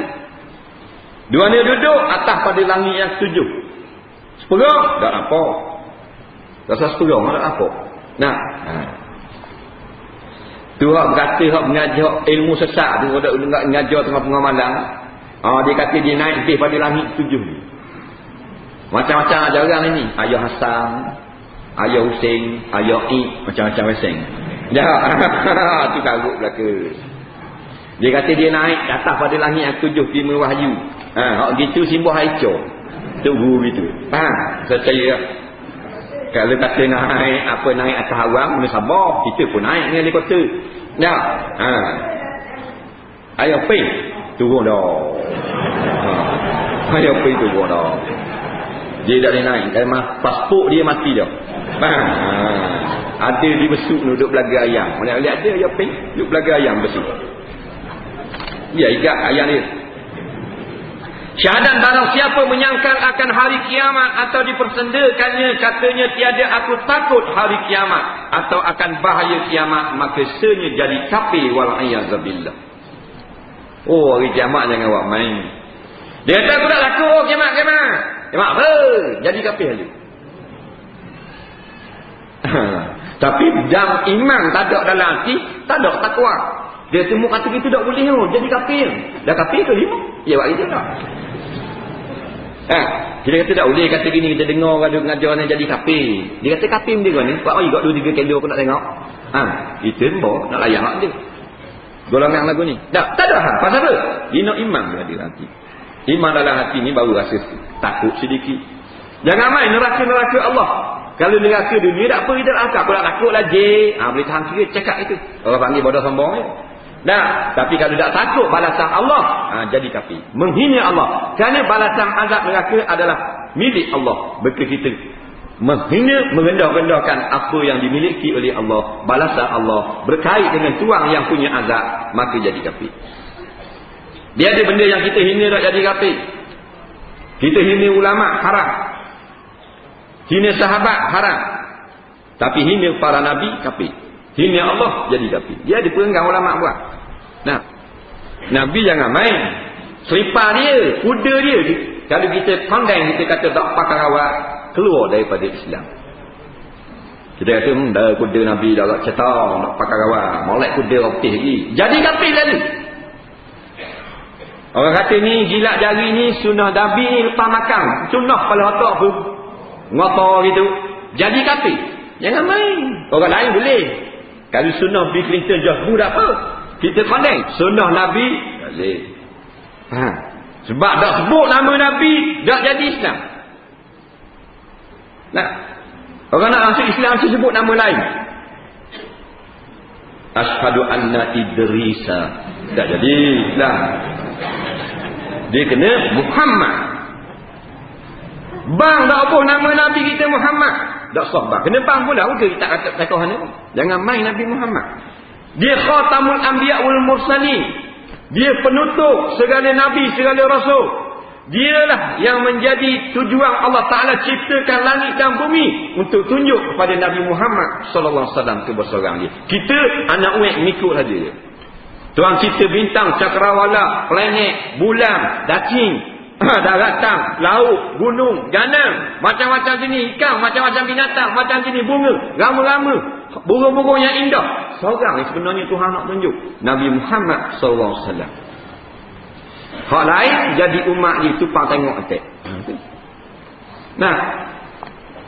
Dua ni duduk atas pada langit yang 7. Sepuluh tak nampak. Rasa sepuluh tak nampak. Tu hak berkata hak mengajar ilmu sesat tu, ada mengajar tengah-tengah malam. Dia kata dia naik pada langit 7 ni. Macam-macam ajaran ini. Ayah Hasan, Ayah Hussein, ayah macam-macam Hussein. Ya, tu karut belaka. Dia kata dia naik ke atas pada langit yang 7 5 wahyu. Hak gitu simbol haicur. Tu guru gitu. Saya kalau kata naik atas awam, kena sabar. Kita pun naik dengan helikopter. Ya. Ayah pergi turun dah. Ayah pergi turun dah. Dia dah naik. Pasport dia mati dah. Ada di besuk duduk belaga ayam. Mana lihat ada ayah pergi duduk belaga ayam besuk. Ya, ikat ayam dia. Syahadat barang siapa menyangkal akan hari kiamat atau dipersendakannya, katanya tiada aku takut hari kiamat atau akan bahaya kiamat, maka senya jadi kafir wal'iyadzubillah. Oh, hari kiamat jangan buat main. Dia kata aku tak takut kiamat. Kiamat apa? Jadi kafir saja. Tapi jam iman tak ada dalam hati, tak ada takwa. Dia semua kata kita tak boleh jadi kafir. Dah kafir ke 5? Ya, buat itu tak. Kita kata tak boleh kata gini, kita dengar ada ngajar ni jadi kafir. Dia kata kafir dia kan ni. Pak oi, 2-3 kilo aku nak tengok. Itu mbok nak layan hak dia. Golongan lagu ni. Tak ada hal. Pasal apa? Dia nak iman dalam hati. Iman dalam hati ni baru rasa takut sedikit. Jangan main neraka-neraka Allah. Kalau neraka dunia tak apa, kita tak takut. Aku tak takutlah je. Boleh tahan kira cakap itu. Orang panggil bodoh sombong je. Tapi kalau tak takut balasan Allah, jadi kafir. Menghina Allah. Kerana balasan azab neraka adalah milik Allah. Maka kita menghina, merendah-rendahkan apa yang dimiliki oleh Allah, balasan Allah berkait dengan tuang yang punya azab, maka jadi kafir. Dia ada benda yang kita hina tak jadi kafir. Kita hina ulama, haram. Hina sahabat, haram. Tapi hina para nabi, kafir. Hina Allah, jadi kafir. Dia ada perenggan ulama buat. Nabi jangan main. Seripar dia, kuda dia. Kalau kita condemn, kita kata tak pakai rawat, keluar daripada Islam. Kita kata dah kuda Nabi dah cetak, nak pakai rawat, molek kuda rotih lagi. Jadi kafir lalu. Orang kata ni jilat jari ni sunnah Nabi ni lepas makan. Sunnah kepala otak tu ngotor gitu. Jadi kafir. Jangan main. Orang lain boleh. Kalau sunnah Bill Clinton jahbu tak apa. Kita pandang sunnah Nabi tak boleh. Sebab tak sebut nama Nabi, tak jadi Islam. Orang nak masuk Islam sebut nama lain. Asyhadu anna Idrisa. Tak jadi Islam. Dia kena Muhammad. Bang tak apa nama Nabi kita Muhammad. Tak sah bang. Kena bang pula. Kita tak kata takoh ni. Jangan main Nabi Muhammad. Dia khatamul anbiya wal mursalin. Dia penutup segala nabi, segala rasul. Dialah yang menjadi tujuan Allah Ta'ala ciptakan langit dan bumi untuk tunjuk kepada Nabi Muhammad sallallahu alaihi wasallam kebesaran dia. Kita anak uek mengikut saja. Tuhan cipta bintang, cakrawala, planet, bulan, dacing, daratan, laut, gunung, ganang, macam-macam jenis ikan, macam-macam binatang, macam jenis bunga, rama-rama, burung-burung yang indah. Seorang yang sebenarnya Tuhan nak tunjuk, Nabi Muhammad SAW. Hak lain jadi umat dia tumpang tengok atas.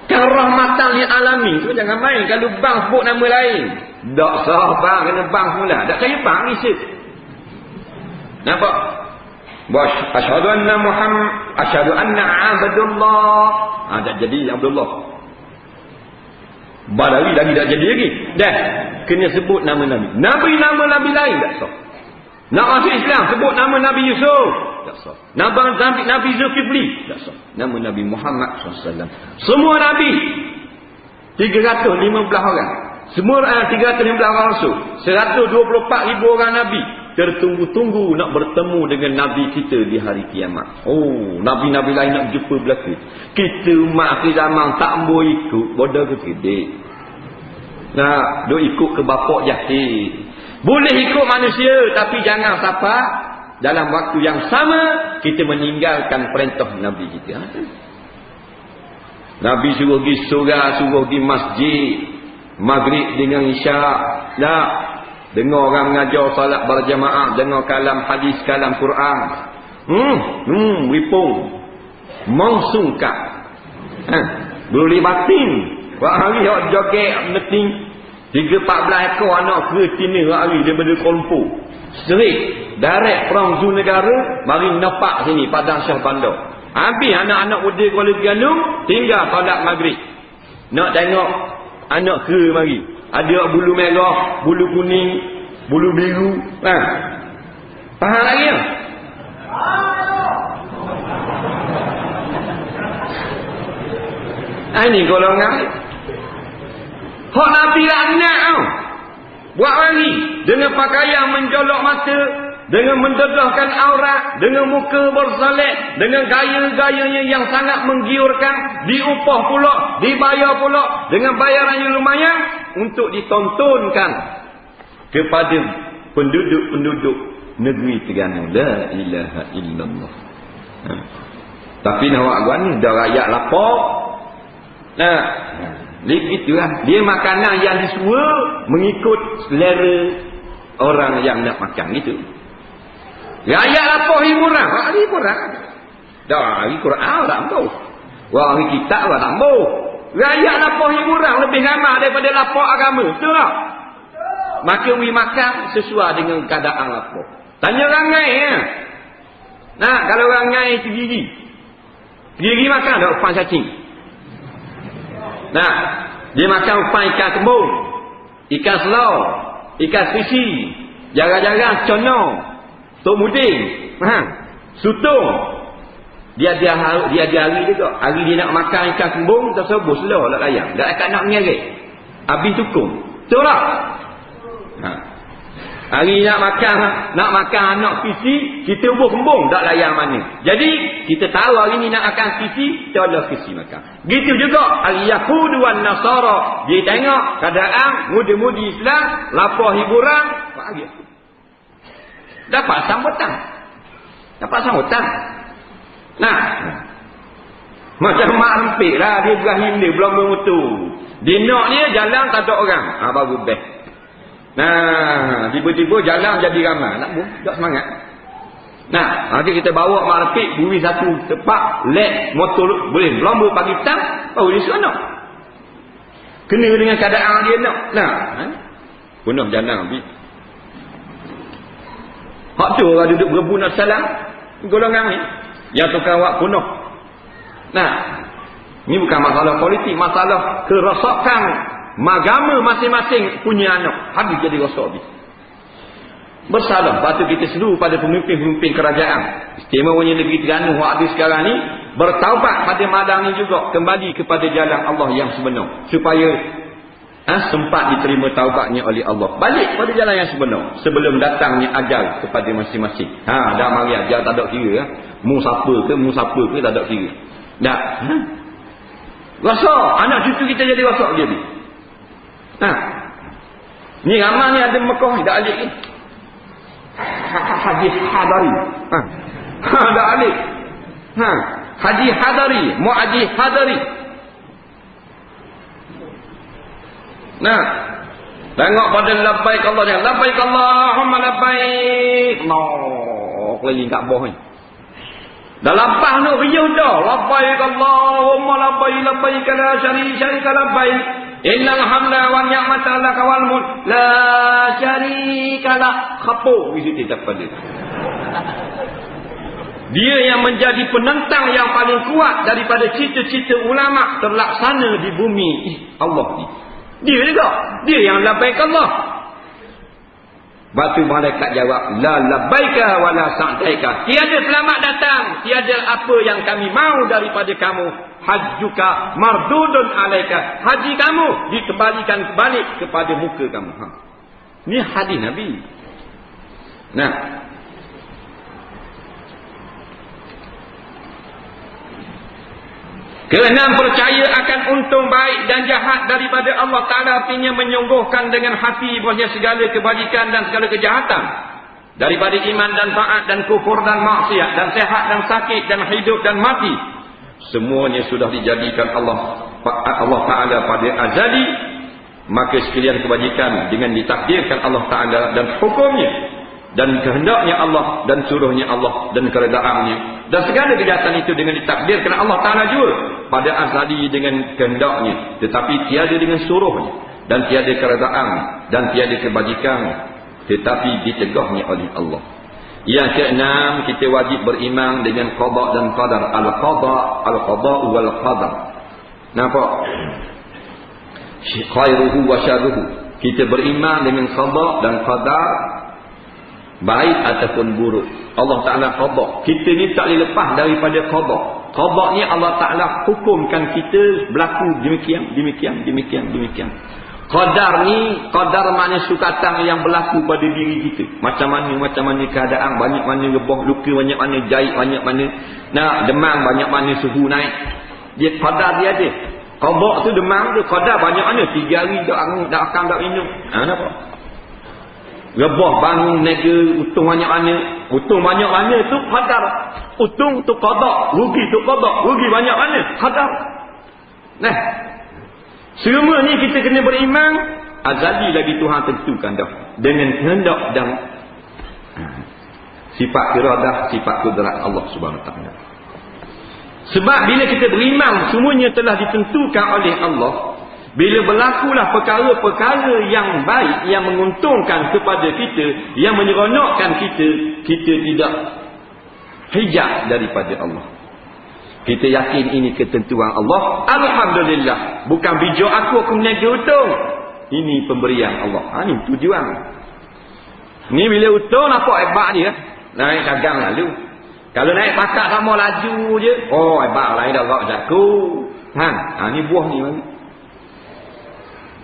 Kan rahmatan lil alamin tu jangan main. Kalau bang sebut nama lain, tak sah bang, kena bang semula. Tak saya bang ni sip. Nampak? Asyhadu anna Muhammad, asyhadu anna Abdullah. Tak jadi Abdullah. Badawi lagi tak jadi lagi. Dah kena sebut nama Nabi. Nama Nabi lain tak sah. Nak masuk Islam sebut nama Nabi Yusuf, tak sah. Nabi Zulkifli, tak sah. Nama Nabi Muhammad SAW. Semua Nabi 315 orang. Semua 315 orang rasul. 124,000 orang Nabi tertunggu-tunggu nak bertemu dengan Nabi kita di hari kiamat. Oh, Nabi-Nabi lain nak jumpa belaka. Kita umat akhir zaman tak boleh ikut bodoh ke kedik. Duk ikut ke bapak jahil. Boleh ikut manusia, tapi jangan sampai dalam waktu yang sama kita meninggalkan perintah Nabi kita. Nabi suruh pergi surah, suruh pergi masjid, maghrib dengan isyak. Dengar orang mengajar salat berjamaah, dengar kalam hadis, kalam Quran. Wipung. Mangsungkak. Boleh batin. Wak hari hok joget meeting 3-14 ekor anak Cina wak hari daripada Kuala Lumpur. Straight direct from Zoo Negara mari nampak sini Padang Shah Bandar. Habis anak-anak muda Kuala Terengganu tinggal solat maghrib. Nak tengok anak ke mari. Ada bulu merah, bulu kuning, bulu biru. Faham lagi tak? Ini golongan hak Nabi laknat tau. Buat lagi dengan pakaian menjolok mata, dengan mendedahkan aurat, dengan muka bersolek, dengan gaya-gayanya yang sangat menggiurkan, diupah pula, dibayar pula dengan bayaran yang lumayan untuk ditontonkan kepada penduduk-penduduk negeri Terengganu. La ilaha illallah. Tapi nak buat gua ni dah rakyat lapar. Begitulah. Dia makanan yang disuruh mengikut selera orang yang nak makan gitu. Rakyat lapar hiburan. Hiburan. Dah hari Quran tak mampu. Wah hari kitab tak mampu. Rakyat lapar hiburan lebih ramai daripada lapar agama. Betul tak? Maka we makan sesuai dengan keadaan lapar. Tanya rangai ya. Nah, kalau rangai tergigi. Tergigi makan tak upan cacing. Nah, dia makan upan ikan kembung, ikan selau, ikan sisi, jarang-jarang conong, tok muding, sutung. Dia hari juga. Hari dia nak makan ikan kembung, tak sebut selau nak layang. Tak akan nak mengerik. Habis tukung. Betul tak? Hari nak makan anak sisi, kita ubah kembung tak layang mana. Jadi kita tahu hari ni nak makan sisi, kita ada sisi makan. Gitu juga hari Yahud wan Nasara, dia tengok keadaan mudi-mudi Islam, lapar hiburan, bahagia. Dapat sambutan. Nah, macam mak rempik lah, dia berahim dia belum bermutu. Dia nak dia jalan tak ada orang, baru best. Nah, tiba-tiba jalan jadi ramai. Nak pun, tak semangat. Nah, nanti kita bawa mak rempik, buri satu tempat, let motor, boleh lomba pagi petang, baru dia suka nak. Kena dengan keadaan dia nak. Nah, penuh jalan habis. Hak tu orang duduk berebut nak salam, golongan ni. Yang tukang awak penuh. Nah, ini bukan masalah politik, masalah kerosakan agama masing-masing punya anak. Habis jadi rosak habis. Bersalah. Patut kita seru pada pemimpin-pemimpin kerajaan. Istimewanya negeri Terengganu yang ada sekarang ni. Bertaubat pada madang ni juga. Kembali kepada jalan Allah yang sebenar. Supaya sempat diterima taubatnya oleh Allah. Balik pada jalan yang sebenar. Sebelum datangnya ajal kepada masing-masing. Dah mari ajal tak ada kira. Mu siapa ke tak ada kira. Dah. Rosak. Anak cucu kita jadi rosak jadi. Ni ramai ni ada Mekah dah alik ni. Haji Hadari. Dah alik. Haji Hadari, Mu'aji Hadari. Nah, tengok pada labbaik Allah dia. Labbaik Allahumma labbaik. Keliling Kaabah ni. Dah lampah tu riuh dah. Labbaik Allahumma labbaik labbaik la syarika labbaik. Innal hamda wan ni'mata laka wal mulk la syarika lak. Khapur isi kita pada. Dia yang menjadi penentang yang paling kuat daripada cita-cita ulama terlaksana di bumi Allah ni. Dia juga. Dia yang labbaik Allah. Batu malaikat jawab, la labbaika wa la sa'daika. Tiada selamat datang, tiada apa yang kami mau daripada kamu. Hajjuka mardudun alaika. Haji kamu dikembalikan balik kepada muka kamu. Ini hadis Nabi. Nah, keenam, percaya akan untung baik dan jahat daripada Allah Ta'ala, artinya menyungguhkan dengan hati bahwa segala kebajikan dan segala kejahatan daripada iman dan taat dan kufur dan maksiat dan sehat dan sakit dan hidup dan mati, semuanya sudah dijadikan Allah Ta'ala pada azali. Maka sekalian kebajikan dengan ditakdirkan Allah Ta'ala dan hukumnya dan kehendaknya Allah dan suruhnya Allah dan keredaannya. Dan segala kejahatan itu dengan ditakdirkan Allah Ta'ala juga pada azali dengan kehendaknya, tetapi tiada dengan suruhnya, dan tiada keredaan dan tiada kebajikan, tetapi ditegahnya oleh Allah. Yang keenam, kita wajib beriman dengan qada dan qadar. Al-qada wal qadar. Nampak? Khairuhu wa syarruhu. Kita beriman dengan qada dan qadar, baik ataupun buruk. Allah Ta'ala qada. Kita ni tak boleh lepas daripada qada. Qada ni Allah Ta'ala hukumkan kita berlaku demikian. Qadar ni, qadar makna sukatan yang berlaku pada diri kita. Macam mana keadaan, banyak mana rebah luka, banyak mana jahit, banyak mana demam, banyak mana suhu naik. Dia qadar dia ada. Qada tu demam tu, qadar banyak mana 3 hari dak akan dak minum. Kenapa? Rebah bangun nega, untung banyak mana tu qadar. Untung tu qada, rugi tu qada, rugi banyak mana qadar. Nah, semua ni kita kena beriman. Azali lagi Tuhan tentukan dah dengan kehendak dan sifat iradah, sifat kudrat Allah Subhanahu Wa Taala. Sebab bila kita beriman semuanya telah ditentukan oleh Allah, bila berlakulah perkara-perkara yang baik, yang menguntungkan kepada kita, yang menyeronokkan kita, kita tidak hijab daripada Allah. Kita yakin ini ketentuan Allah. Alhamdulillah. Bukan bijak aku meniaga untung. Ini pemberian Allah. Ini tujuan. Ni bila untung nampak hebat dia. Naik dagang lalu. Kalau naik pakat sama laju je. Oh hebat lain dah gak jago. Ni buah ni.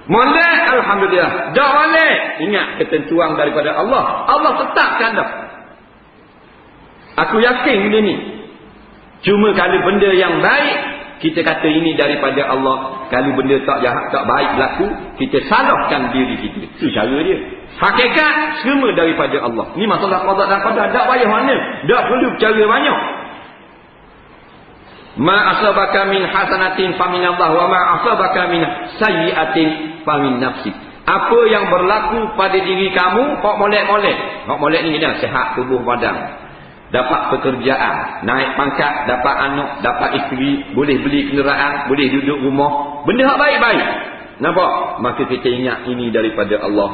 Molek alhamdulillah. Dah molek. Ingat ketentuan daripada Allah. Allah tetapkan dah. Aku yakin benda ni. Cuma kalau benda yang baik, kita kata ini daripada Allah. Kalau benda tak jahat, tak baik berlaku, kita salahkan diri kita. Itu cara dia. Hakikat semua daripada Allah. Ni masalah qada dan qadar. Tak payah mana. Tak perlu cara banyak. Ma asabaka min hasanatin famin Allah, wa ma asabaka min sayyiatin famin nafsik. Apa yang berlaku pada diri kamu, hak molek-molek. Hak molek ni dah sihat tubuh badan. Dapat pekerjaan, naik pangkat, dapat anak, dapat isteri, boleh beli kenderaan, boleh duduk rumah. Benda yang baik-baik. Nampak? Maka kita ingat ini daripada Allah,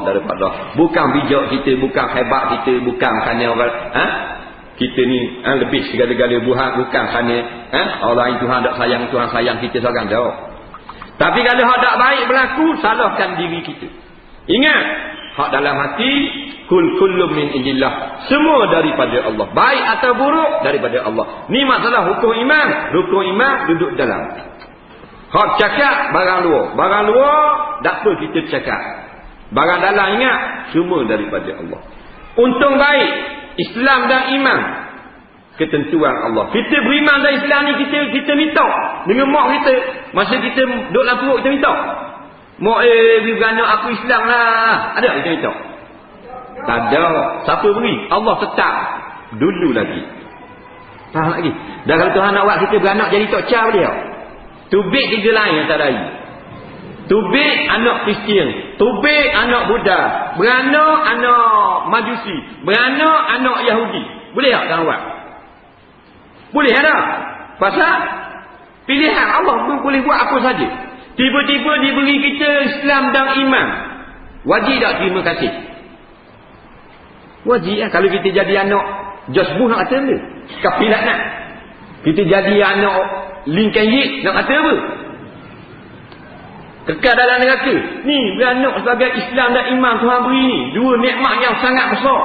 bukan bijak kita, bukan hebat kita, bukan kerana orang kita ni lebih segala-gala bukan kerana orang lain Tuhan tak sayang, Tuhan sayang kita seorang jauh. Tapi kalau hak tak baik berlaku, salahkan diri kita. Ingat, hak dalam hati, kullum min indillah. Semua daripada Allah. Baik atau buruk daripada Allah. Ni masalah hukum iman. Rukun iman duduk dalam. Hak cakap barang luar. Barang luar tak apa kita cakap. Barang dalam ingat semua daripada Allah. Untung baik Islam dan iman. Ketentuan Allah. Kita beriman dan Islam ni kita minta dengan mak kita. Masa kita duduk dalam perut kita minta. Mak beranak aku Islam lah. Ada kita minta? Tak ada. Siapa beri? Allah tetap. Dulu lagi. Faham lagi? Dan kalau Tuhan nak buat kita beranak jadi tok ca dia. Tubik tiga lain antara lain. Tubik anak Kristian. Tubik anak Buddha. Beranak anak Majusi. Beranak anak Yahudi. Boleh tak Tuhan buat? Boleh tak? Pasal pilihan Allah boleh buat apa saja. Tiba-tiba diberi kita Islam dan iman. Wajib tak terima kasih? Wajib lah. Kalau kita jadi anak Josbuh nak kata apa? Kapilat nak. Kita jadi anak Lincoln Yip nak kata apa? Kekal dalam neraka. Ni beranak sebagai Islam dan iman Tuhan beri ni. Dua nikmat yang sangat besar.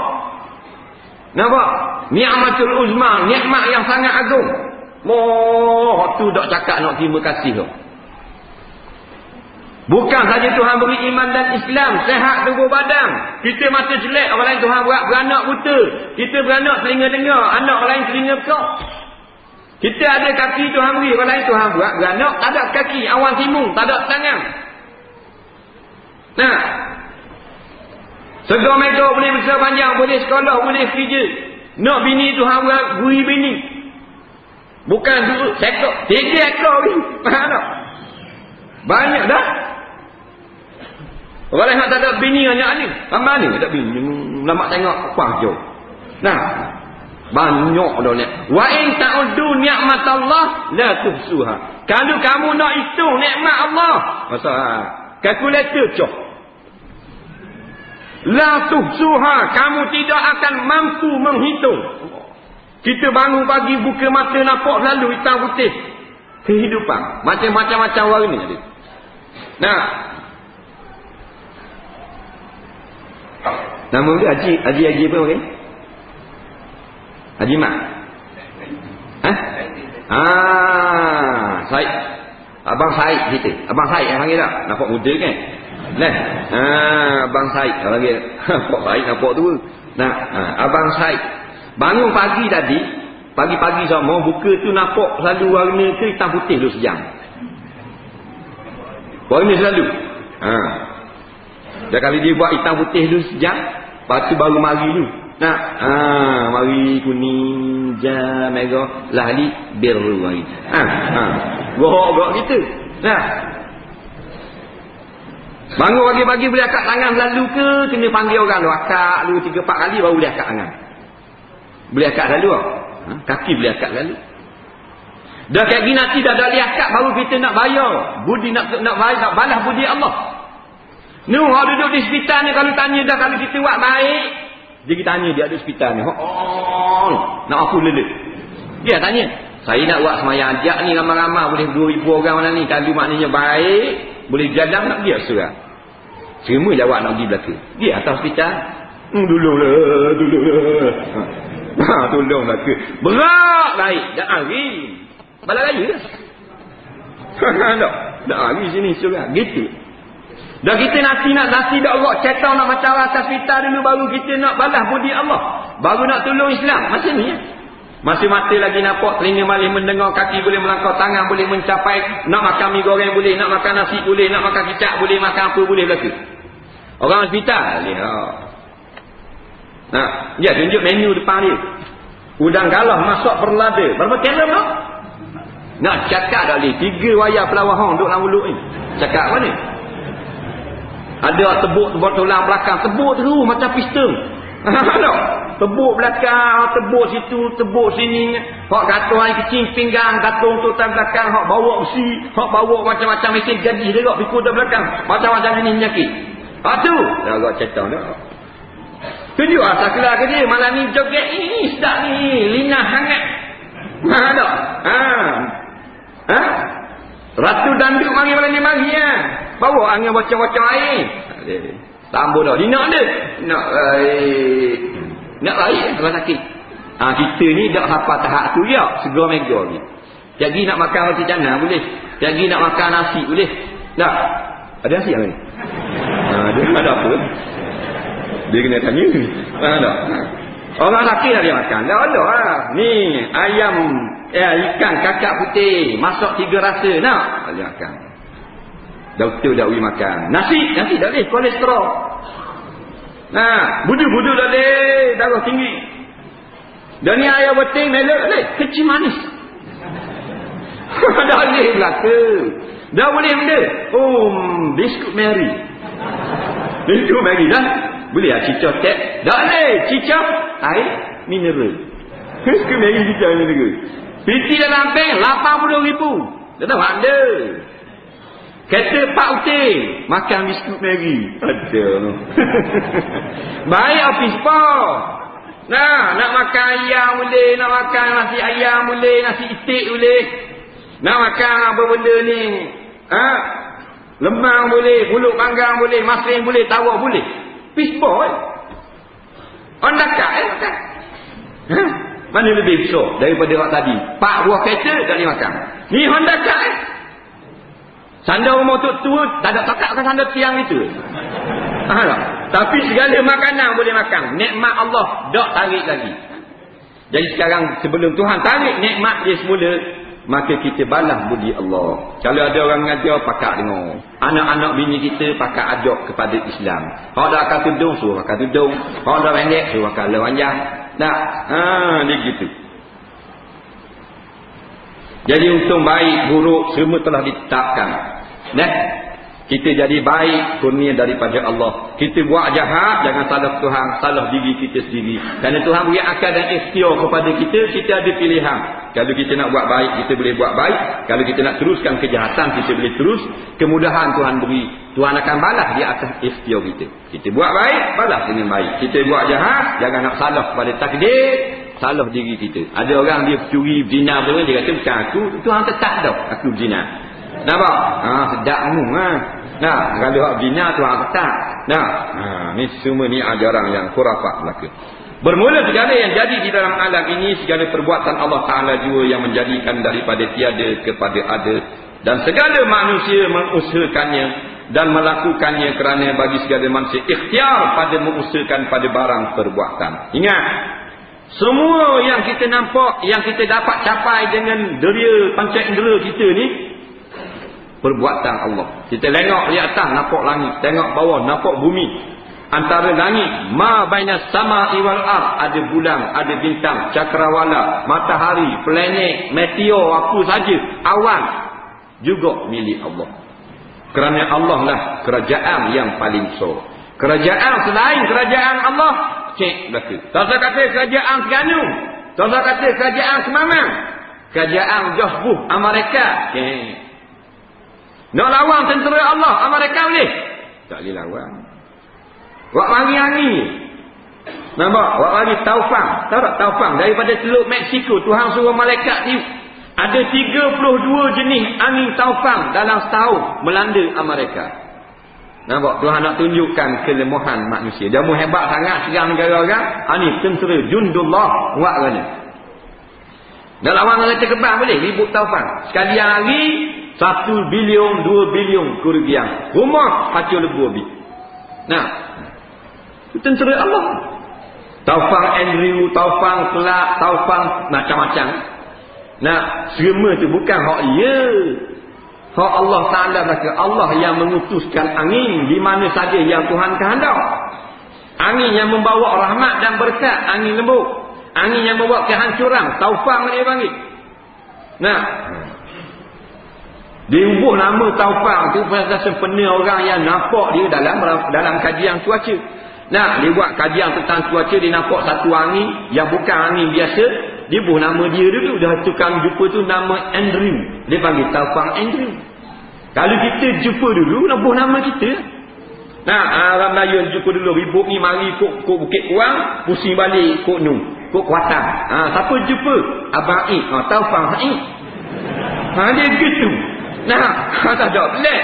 Nampak? Ni'matul uzma, nikmat yang sangat agung. Tu tak cakap nak terima kasih tu. Bukan saja Tuhan beri iman dan Islam, sehat tubuh badan. Kita mata jelek, orang lain Tuhan buat beranak buta. Kita beranak telinga dengar, anak orang lain telinga bekak. Kita ada kaki Tuhan beri, orang lain Tuhan buat beranak tak ada kaki, awan timung, tak ada tangan. Nah, segar meja boleh besar panjang, boleh sekolah, boleh kerja. Nak bini Tuhan buat beri bini. Bukan dulu sekor, 3 ekor ni. Faham tak? Banyak dah. Orang lain tak ada bini anak ni. Ramai ni tak bini. Lama tengok apa jauh. Nah, banyak dah ni. Wa in ta'uddu ni'matallah la tuhsuha. Kalau kamu nak hitung nikmat Allah, masa kalkulator cok. La tuhsuha, kamu tidak akan mampu menghitung. Kita bangun pagi buka mata nampak lalu hitam putih. Kehidupan macam-macam warna dia. Nah, nama dia Haji apa okey? Haji Mak. Said. Abang Said kita. Abang Said yang panggil tak? Nampak muda kan? Nah. Abang Said panggil. Nampak Said nampak tu. Nah, Abang Said. Bangun pagi tadi, pagi-pagi semua buka tu nampak selalu warna ke hitam putih dulu sejam. Warna selalu. Dan kali dia buat hitam putih dulu sejam, lepas tu baru mari dulu. Nah, mari kuning, hijau, merah, lahli, biru mari. Gok-gok gitu. Nah. Bangun pagi-pagi boleh akak tangan selalu ke kena panggil orang lu akak lu 3-4 kali baru boleh akak tangan. Boleh akak selalu tak? Kaki boleh akak selalu. Dah kayak gini nanti dah boleh akak baru kita nak bayar. Budi nak balas budi Allah. Orang duduk di hospital ni kalau tanya dah kalau kita buat baik, dia kita tanya dia ada hospital ni. Nak aku lelet. Dia tanya, saya nak buat semayang ajak ni ramai-ramai boleh 2,000 orang mana ni. Kalau maknanya baik, boleh jalan nak dia surah. Semua jawab nak pergi belakang. Dia atas hospital. Tolonglah. Tolonglah ke. Berat baik. Dah hari. Balai raya dah. Dah hari sini surah. Gitu. Dah kita nasi dah Allah cetang nak macam atas hospital dulu baru kita nak balas budi Allah. Baru nak tolong Islam. Macam ni ya. Masih mata lagi nampak, telinga malih mendengar, kaki boleh melangkau, tangan boleh mencapai, nak makan mi goreng boleh, nak makan nasi boleh, nak makan kicap boleh, makan apa boleh belaka. Orang hospital lihat. Nah, dia tunjuk menu depan dia. Udang galah masak berlada. Berapa kilo tak? Nak cakap dah boleh. 3 wayar pelawahong duduk dalam mulut ni. Cakap mana? Ada tebuk tulang belakang. Tebuk terus macam pistol. Tebuk belakang, tebuk situ, tebuk sini. Hak gatung air kecil pinggang, gatung tutan belakang, hak bawa besi, hak bawa macam-macam mesin jadi dia kok pikul dah belakang. Macam-macam ni penyakit. Tu. Dah agak cetang dah. Tunjuk asal kelar ke dia malam ni joget ni sedap ni, linah hangat. Tak? Ratu danduk mari malam ni mari ya. Bawa angin bocor-bocor air. Tambah dah. Dia nak dia. Nak air kalau sakit. Kita ni dah hafal tahap tu ya. Segera mega ni. Jadi nak makan roti canai boleh. Jadi nak makan nasi boleh. Tak? Ada nasi yang ni? Dia ada apa? Dia kena tanya. Tak? Orang sakit dah dia makan. Dah ada lah. Ni ayam ikan kakak putih. Masak 3 rasa. Nak? Dia makan. Doktor dah boleh makan. Nasi dah boleh. Kolesterol. Budu-budu dah boleh. Darah tinggi. Dan ni ayam beting melek boleh. Kecil manis. Dah boleh belaka. Dah boleh benda. Biskut Mary. Biskut Mary dah. Boleh lah cicah tap. Dah boleh. Cicah air mineral. Biskut Mary cicah mineral. Piti dalam bank 80,000. Dah tahu ada. Kata Pak Utin makan biskut Mary. Ada. Baik office bar. Nak makan ayam boleh, nak makan nasi ayam boleh, nasi itik boleh. Nak makan apa benda ni? Lemang boleh, pulut panggang boleh, masring boleh, tawar boleh. Office bar on dekat makan. Mana lebih besar daripada orang tadi? 4 buah kereta tak boleh makan. Ni Honda Car sandar rumah tua tak ada takakkan sandar tiang itu. Tapi segala makanan boleh makan. Nikmat Allah tak tarik lagi. Jadi sekarang sebelum Tuhan tarik nikmat dia semula, maka kita balas budi Allah. Kalau ada orang mengajar, pakak dengar. Anak-anak bini kita pakak ajak kepada Islam. Hak dah akan tudung, suruh akan tudung. Hak dah pendek, suruh akan panjang. Tak? Dia gitu. Jadi untung baik, buruk semua telah ditetapkan. Kita jadi baik, kurnia daripada Allah. Kita buat jahat, jangan salah Tuhan, salah diri kita sendiri. Kerana Tuhan beri akal dan ikhtiar kepada kita, kita ada pilihan. Kalau kita nak buat baik, kita boleh buat baik. Kalau kita nak teruskan kejahatan, kita boleh terus. Kemudahan Tuhan beri. Tuhan akan balas di atas ikhtiar kita. Kita buat baik, balas dengan baik. Kita buat jahat, jangan nak salah kepada takdir, salah diri kita. Ada orang dia curi, berzina, dia kata bukan aku, Tuhan tetap dah aku berzina. Nampak? Sedapmu Nah, kalau hak bina Tuhan tetap. Ni semua ni ajaran yang khurafat belaka. Bermula segala yang jadi di dalam alam ini, segala perbuatan Allah Ta'ala jua yang menjadikan daripada tiada kepada ada. Dan segala manusia mengusahakannya dan melakukannya kerana bagi segala manusia ikhtiar pada mengusahakan pada barang perbuatan. Ingat, semua yang kita nampak, yang kita dapat capai dengan deria panca indera kita ni, perbuatan Allah. Kita tengok di atas, nampak langit. Tengok bawah, nampak bumi. Antara langit, ma bainas sama'i wal ard, ada bulan, ada bintang, cakrawala, matahari, planet, meteor, apa saja, awan, juga milik Allah. Kerana Allah lah kerajaan yang paling besar. Kerajaan selain kerajaan Allah, cek belaka. Tak usah kata kerajaan Terengganu, tak usah kata kerajaan Semamang, kerajaan Josbuh Amerika, cek. Nak lawan tentera Allah Amerika boleh? Tak boleh lawan. Wak mari angin. Nampak? Wak mari taufan. Tahu tak taufan? Daripada Teluk Meksiko, Tuhan suruh malaikat tiup. Ada 32 jenis angin taufan dalam setahun melanda Amerika. Nampak? Tuhan nak tunjukkan kelemahan manusia. Dia mau hebat sangat serang negara orang. Ni tentera Jundullah. Wak mana? Nak lawan kereta kebang boleh? Ribut taufan. Sekali hari 1 bilion, 2 bilion kerugian. Rumah hancur lebu habis. Nah, itu tentera Allah. Taufan Andrew, taufan Kelak, taufan macam-macam. Nah, semua tu bukan hak dia. Hak Allah Ta'ala berkata, Allah yang mengutuskan angin di mana saja yang Tuhan kehendak. Angin yang membawa rahmat dan berkat, angin lembut. Angin yang membawa kehancuran, taufan dia panggil. Nah, diubuh nama taufan tu pasal sempena orang yang nampak dia dalam kajian cuaca. Nah, dia buat kajian tentang cuaca, dia nampak satu angin yang bukan angin biasa, dia buh nama dia dulu. Dah tukang jumpa tu nama Andrew, dia panggil taufan Andrew. Kalau kita jumpa dulu, nak buh nama kita. Nah, orang Melayu jumpa dulu, ribut ni mari kok Bukit Kuang, pusing balik kok Nu, kok Kuatang. Siapa jumpa? Abang Ik, taufan Ik. Dia gitu. Nah, tak ada boleh.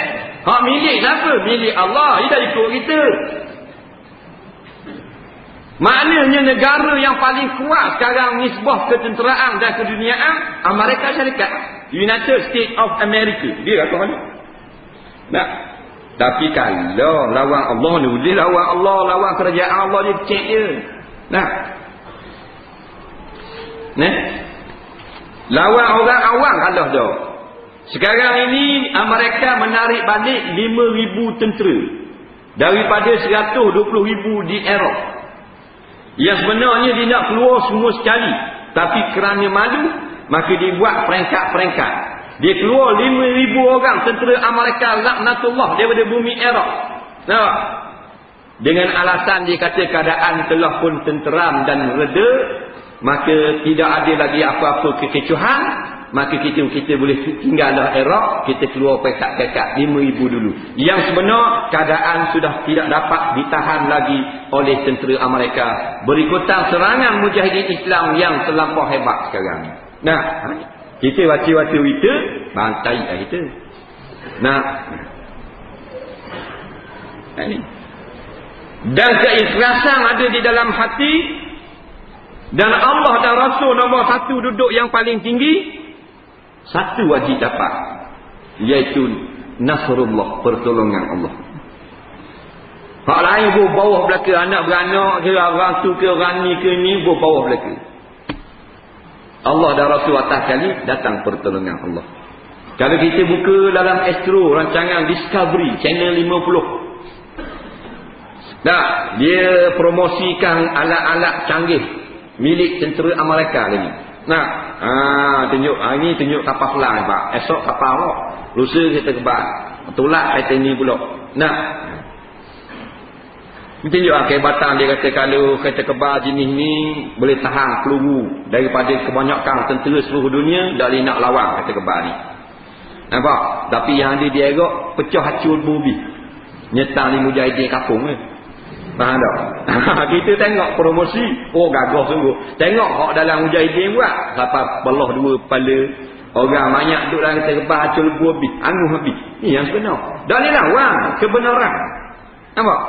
Hak milik siapa? Milik Allah. Dia dah ikut kita. Maknanya negara yang paling kuat sekarang nisbah ketenteraan dan keduniaan, Amerika Syarikat, United States of America. Dia kata mana? Nah, tapi kalau lawan Allah ni, boleh lawan Allah, lawan kerajaan Allah, dia cek dia. Nah, lawan orang awam kalah dah. Sekarang ini Amerika menarik balik 5,000 tentera daripada 120,000 di Iraq. Yang sebenarnya dia nak keluar semua sekali, tapi kerana malu, maka dia buat peringkat-peringkat. Dia keluar 5,000 orang tentera Amerika laknatullah daripada bumi Iraq. Nampak? Dengan alasan dia kata keadaan telah pun tenteram dan reda, maka tidak ada lagi apa-apa kekecohan. Maka kita boleh tinggallah Iraq, kita keluar pekat-pekat 5,000 dulu. Yang sebenar keadaan sudah tidak dapat ditahan lagi oleh tentera Amerika. Berikutan serangan mujahidin Islam yang terlampau hebat sekarang. Nah, kita baca-baca berita, bantai lah kita. Nah, dan keikhlasan ada di dalam hati, dan Allah dan Rasul nombor 1 duduk yang paling tinggi. Satu wajib dapat, iaitu Nasrullah, pertolongan Allah. Hak lain buat bawah belaka, anak beranak ke, orang tu ke, orang ni ke ni, buat bawah belaka. Allah dan Rasul atas kali, datang pertolongan Allah. Kalau kita buka dalam Astro, rancangan Discovery, channel 50. Dia promosikan alat-alat canggih milik tentera Amerika lagi. Nah, tunjuk hari ni tunjuk kapal selam pak. Esok kapal roh. Lusa kita kebal. Tolak kereta ni pula. Nah. Tunjuk kehebatan dia kata kalau kereta kebal jenis ni boleh tahan peluru daripada kebanyakan tentera seluruh dunia tak boleh nak lawan kereta kebal ni. Nampak? Tapi yang dia erok pecah hacur bubi. Nyetang ni mujahidin kapung ni. Faham tak? Kita tengok promosi, oh gagah sungguh. Tengok hak dalam mujahidin buat, sampai belah dua kepala. Orang banyak duduk dalam kereta kebal hacur bubi, anu habis. Ni yang sebenar. Tak boleh lawan kebenaran. Nampak?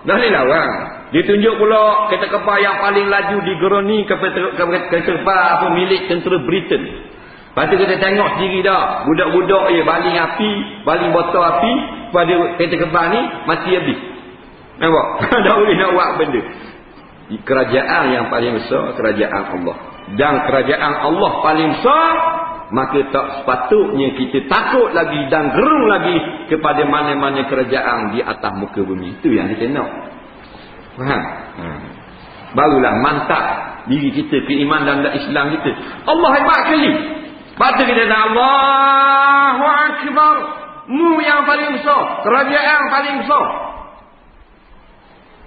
Dah ni lawan. Ditunjuk pula kereta kebal yang paling laju di Geroni kereta kebal apa milik tentera Britain. Lepas tu kita tengok sendiri dah. Budak-budak baling api, baling botol api pada kereta kebal ni mati habis. Nampak? Tak boleh nak buat benda. Kerajaan yang paling besar kerajaan Allah. Dan kerajaan Allah paling besar, maka tak sepatutnya kita takut lagi dan gerung lagi kepada mana-mana kerajaan di atas muka bumi. Itu yang kita nak. Faham? Barulah mantap diri kita, keimanan dan Islam kita. Allah hebat kali. Lepas kita kata Allahu Akbar. Mu yang paling besar, kerajaan paling besar,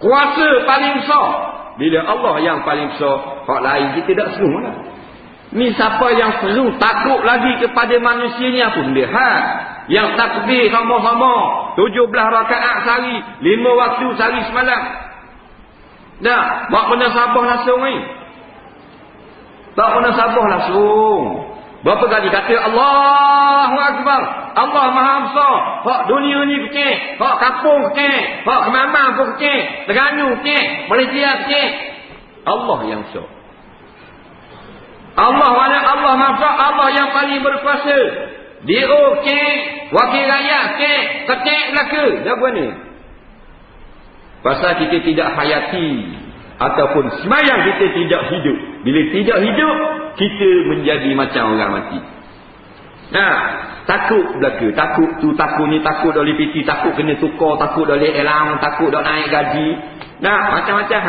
kuasa paling besar. Bila Allah yang paling besar, hak lain kita tak seru lah. Ni siapa yang seru takut lagi kepada manusia ni apa benda? Yang takbir sama-sama 17 rakaat sehari, 5 waktu sehari semalam. Dah, buat benda sabar langsung ni. Tak pernah sabar langsung. Berapa kali kata Allahu Akbar, Allah Maha Besar. Hak dunia ni kecil, hak kampung kecil, hak Kemamang pun kecil, Terengganu kecil, Malaysia kecil. Allah yang besar. Allah mana? Allah Maha Besar, Allah yang paling berkuasa. Dia kecil, wakil rakyat kecil belaka. Apa ni? Pasal kita tidak hayati ataupun semayang kita tidak hidup. Bila tidak hidup, kita menjadi macam orang mati. Nah, takut belaka, takut tu, takut ni, takut dah boleh piti, takut kena tukar, takut dah boleh elang, takut dah naik gaji. Nah, macam-macam.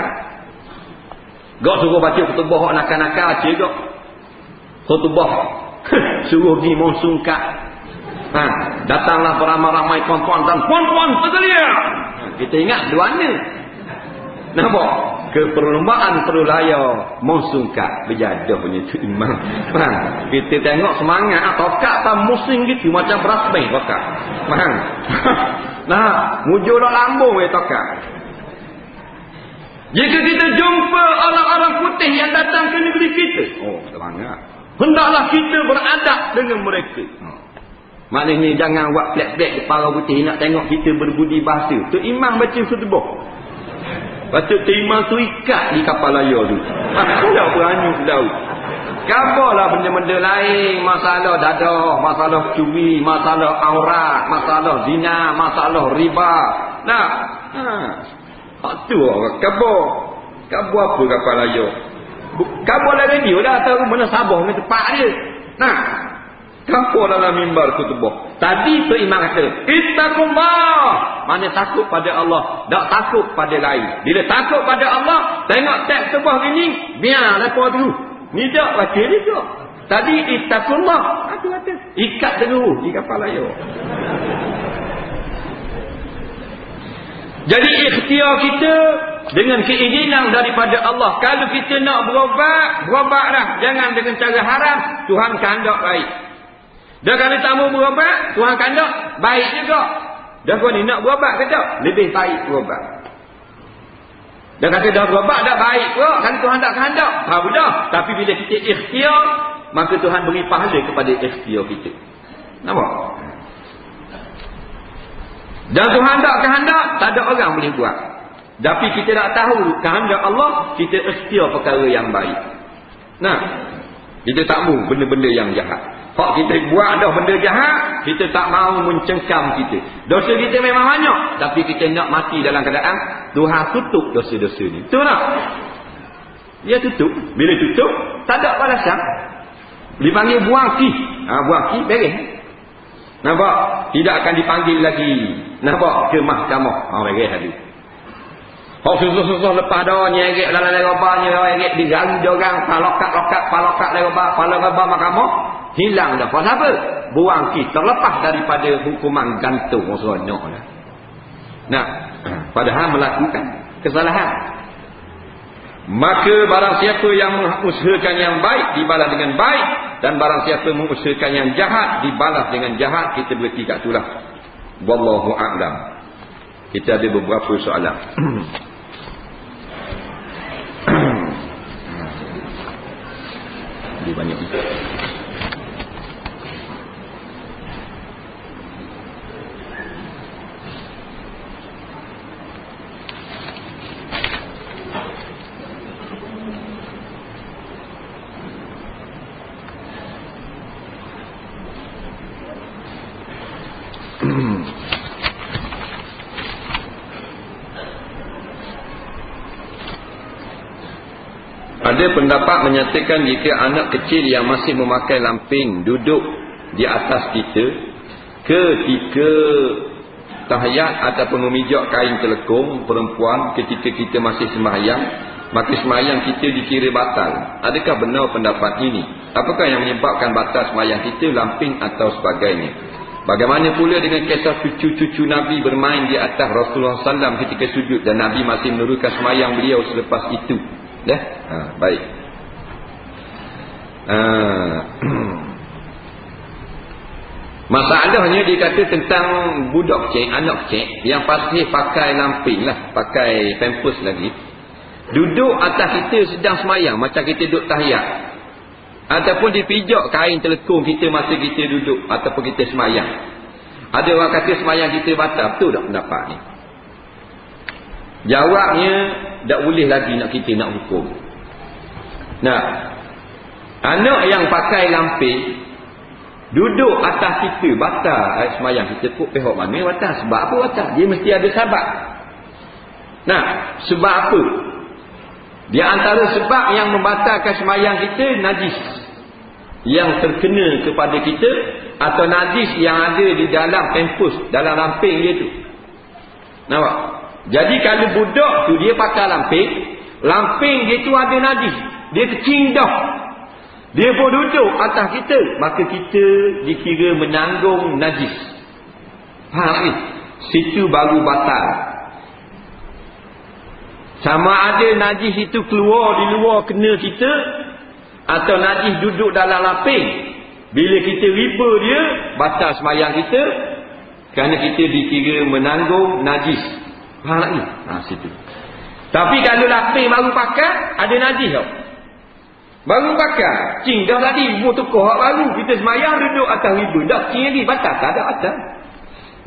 Gak suruh baca khutbah hak nakal-nakal je gak. Khutbah suruh pergi monsungkat. Datanglah beramai-ramai puan-puan dan puan-puan sekalian. Kita ingat duana. Nampak? Keperlombaan perulaya monsungkat berjadah punya tu imam. Kita tengok semangat tokak tak musim gitu macam beras baik tokak. Nah, mujurlah lambung tokak. Jika kita jumpa orang-orang putih yang datang ke negeri kita, oh semangat. Hendaklah kita beradab dengan mereka. Maknanya jangan buat plek-plek kepala putih nak tengok kita berbudi bahasa. Tu imam baca khutbah. Patut terima tu ikat di kapal layar tu. Tidak berani tahu. Kabarlah benda-benda lain. Masalah dadah, masalah curi, masalah aurat, masalah zina, masalah riba. Nah, tu orang kabar. Kabar apa kapal layar? Kabar dalam radio dah tahu mana Sabah ni tempat dia. Nah, kabar dalam mimbar khutbah. Tadi tu imam kata, ittaqullah. Mana takut pada Allah, tak takut pada lain. Bila takut pada Allah, tengok teks khutbah gini, biar apa dulu. Ni tak baca dia tak. Tadi ittaqullah, aku kata ikat terus di kapal layar. Jadi ikhtiar kita dengan keinginan daripada Allah. Kalau kita nak berobatlah. Jangan dengan cara haram. Tuhan kehendak baik. Dan kalau tak mau berobat, Tuhan kehendak baik juga. Dan kau ni nak berobat ke tak? Lebih baik berobat. Dan kata dah berobat dah baik ke? Kalau Tuhan tak kehendak, tahu dah. Tapi bila kita ikhtiar, maka Tuhan beri pahala kepada ikhtiar kita. Nampak? Dan Tuhan tak kehendak, tak ada orang boleh buat. Tapi kita nak tahu kehendak Allah, kita ikhtiar perkara yang baik. Nah, kita tak mau benda-benda yang jahat. Kalau kita buat dah benda jahat, kita tak mahu mencengkam kita. Dosa kita memang banyak, tapi kita nak mati dalam keadaan Tuhan tutup dosa-dosa ni. Betul tak? Dia tutup. Bila tutup, tak ada balasan. Dipanggil buang ki. Buang ki, beres. Nampak? Tidak akan dipanggil lagi. Nampak? Ke mahkamah. Beres tadi. Hak susah-susah lepas dah nyeret dalam lerobah nyeret digaru dorang palokat lerobah mahkamah hilang dah. Pasal apa? Buang kita terlepas daripada hukuman gantung seronok dah. Nah, padahal melakukan kesalahan. Maka barang siapa yang mengusahakan yang baik dibalas dengan baik, dan barang siapa mengusahakan yang jahat dibalas dengan jahat. Kita berhenti kat itulah. Wallahu a'lam. Kita ada beberapa soalan. Dia banyak ni. Ada pendapat menyatakan jika anak kecil yang masih memakai lampin duduk di atas kita ketika tahiyat ataupun memijak kain telekung perempuan ketika kita masih sembahyang, maka sembahyang kita dikira batal. Adakah benar pendapat ini? Apakah yang menyebabkan batal sembahyang kita, lampin atau sebagainya? Bagaimana pula dengan kisah cucu-cucu Nabi bermain di atas Rasulullah SAW ketika sujud dan Nabi masih meneruskan sembahyang beliau selepas itu? Baik. Masalahnya dia kata tentang budak kecil, anak kecil yang pasti pakai lampin lah, pakai pampers lagi, duduk atas kita sedang semayang macam kita duduk tahiyat, ataupun dipijak kain telekung kita masa kita duduk ataupun kita semayang. Ada orang kata semayang kita batal. Betul tak pendapat ni? Jawabnya tak boleh lagi nak kita nak hukum. Nah, anak yang pakai lampin duduk atas kita batal semayang kita pun pihak mana batal. Sebab apa batal? Dia mesti ada sebab. Nah, sebab apa? Di antara sebab yang membatalkan semayang kita, najis yang terkena kepada kita atau najis yang ada di dalam pampers, dalam lampin dia tu. Nampak? Jadi kalau budak tu dia pakai lampin dia tu ada najis, dia kecing dah, dia pun duduk atas kita, maka kita dikira menanggung najis. Faham ni? Situ baru batal. Sama ada najis itu keluar di luar kena kita, atau najis duduk dalam lampin, bila kita riba dia, batal sembahyang kita, kerana kita dikira menanggung najis. Faham ni? Situ. Tapi kalau lapis baru pakai, ada najis tau. Baru pakai, cing dah tadi, buat tukar baru, kita semayang duduk atas riba, dah cing lagi, batal, tak ada batal.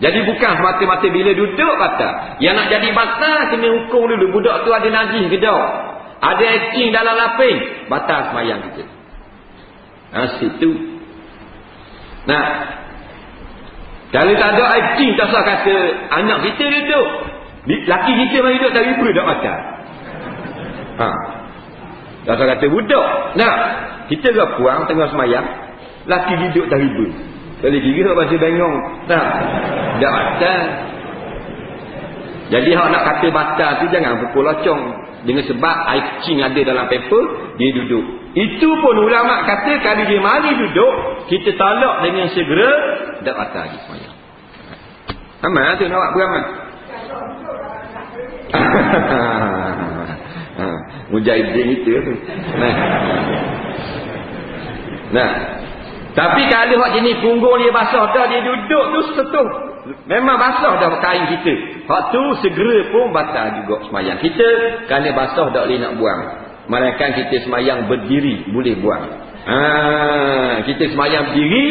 Jadi bukan semata-mata bila duduk batal. Yang nak jadi batal, kena hukum dulu, budak tu ada najis ke tak? Ada cing dalam lapis, batal semayang kita. Situ. Nah, kalau tak ada cing, tak usah kata anak kita duduk. Laki kita mari duduk tak riba tak batal. Tak usah kata budak. Nah, kita ke puang tengah semayang, laki duduk tak riba. Kalau kira pasal bengong. Tak batal. Jadi hak nak kata batal tu jangan pukul locong. Dengan sebab air kecing ada dalam paper, dia duduk. Itu pun ulama kata kalau dia mari duduk, kita talak dengan segera, tak batal lagi semayang. Amal tu nak buat beramal. Mujahidin itu tu. Nah, tapi kalau hak jenis punggung dia basah dah, dia duduk tu setuh, memang basah dah kain kita, hak tu segera pun batal juga semayang kita. Kerana basah tak boleh nak buang, melainkan kita semayang berdiri boleh buang. Kita semayang berdiri,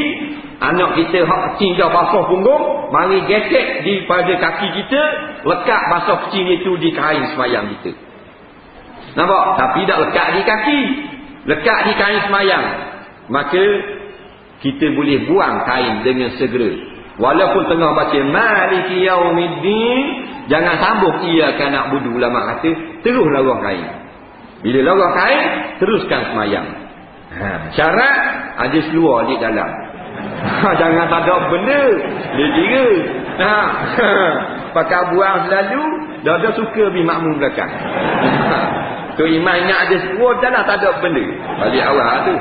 anak kita hak kecil dah basah punggung, mari getek di pada kaki kita, lekat basah kecil itu di kain semayang kita. Nampak? Tapi tak lekat di kaki, lekat di kain semayang, maka kita boleh buang kain dengan segera. Walaupun tengah baca Maliki Yaumiddin, jangan sambung iyyaka na'budu. Ulama kata terus larah kain. Bila larah kain, teruskan semayang. Syarat ada seluar di dalam. Jangan tak ada benda dia kira. Pakai buang selalu, Dah suka pergi makmum belakang. Tu imam ingat ada semua dah lah, tak ada benda. Balik awal tu.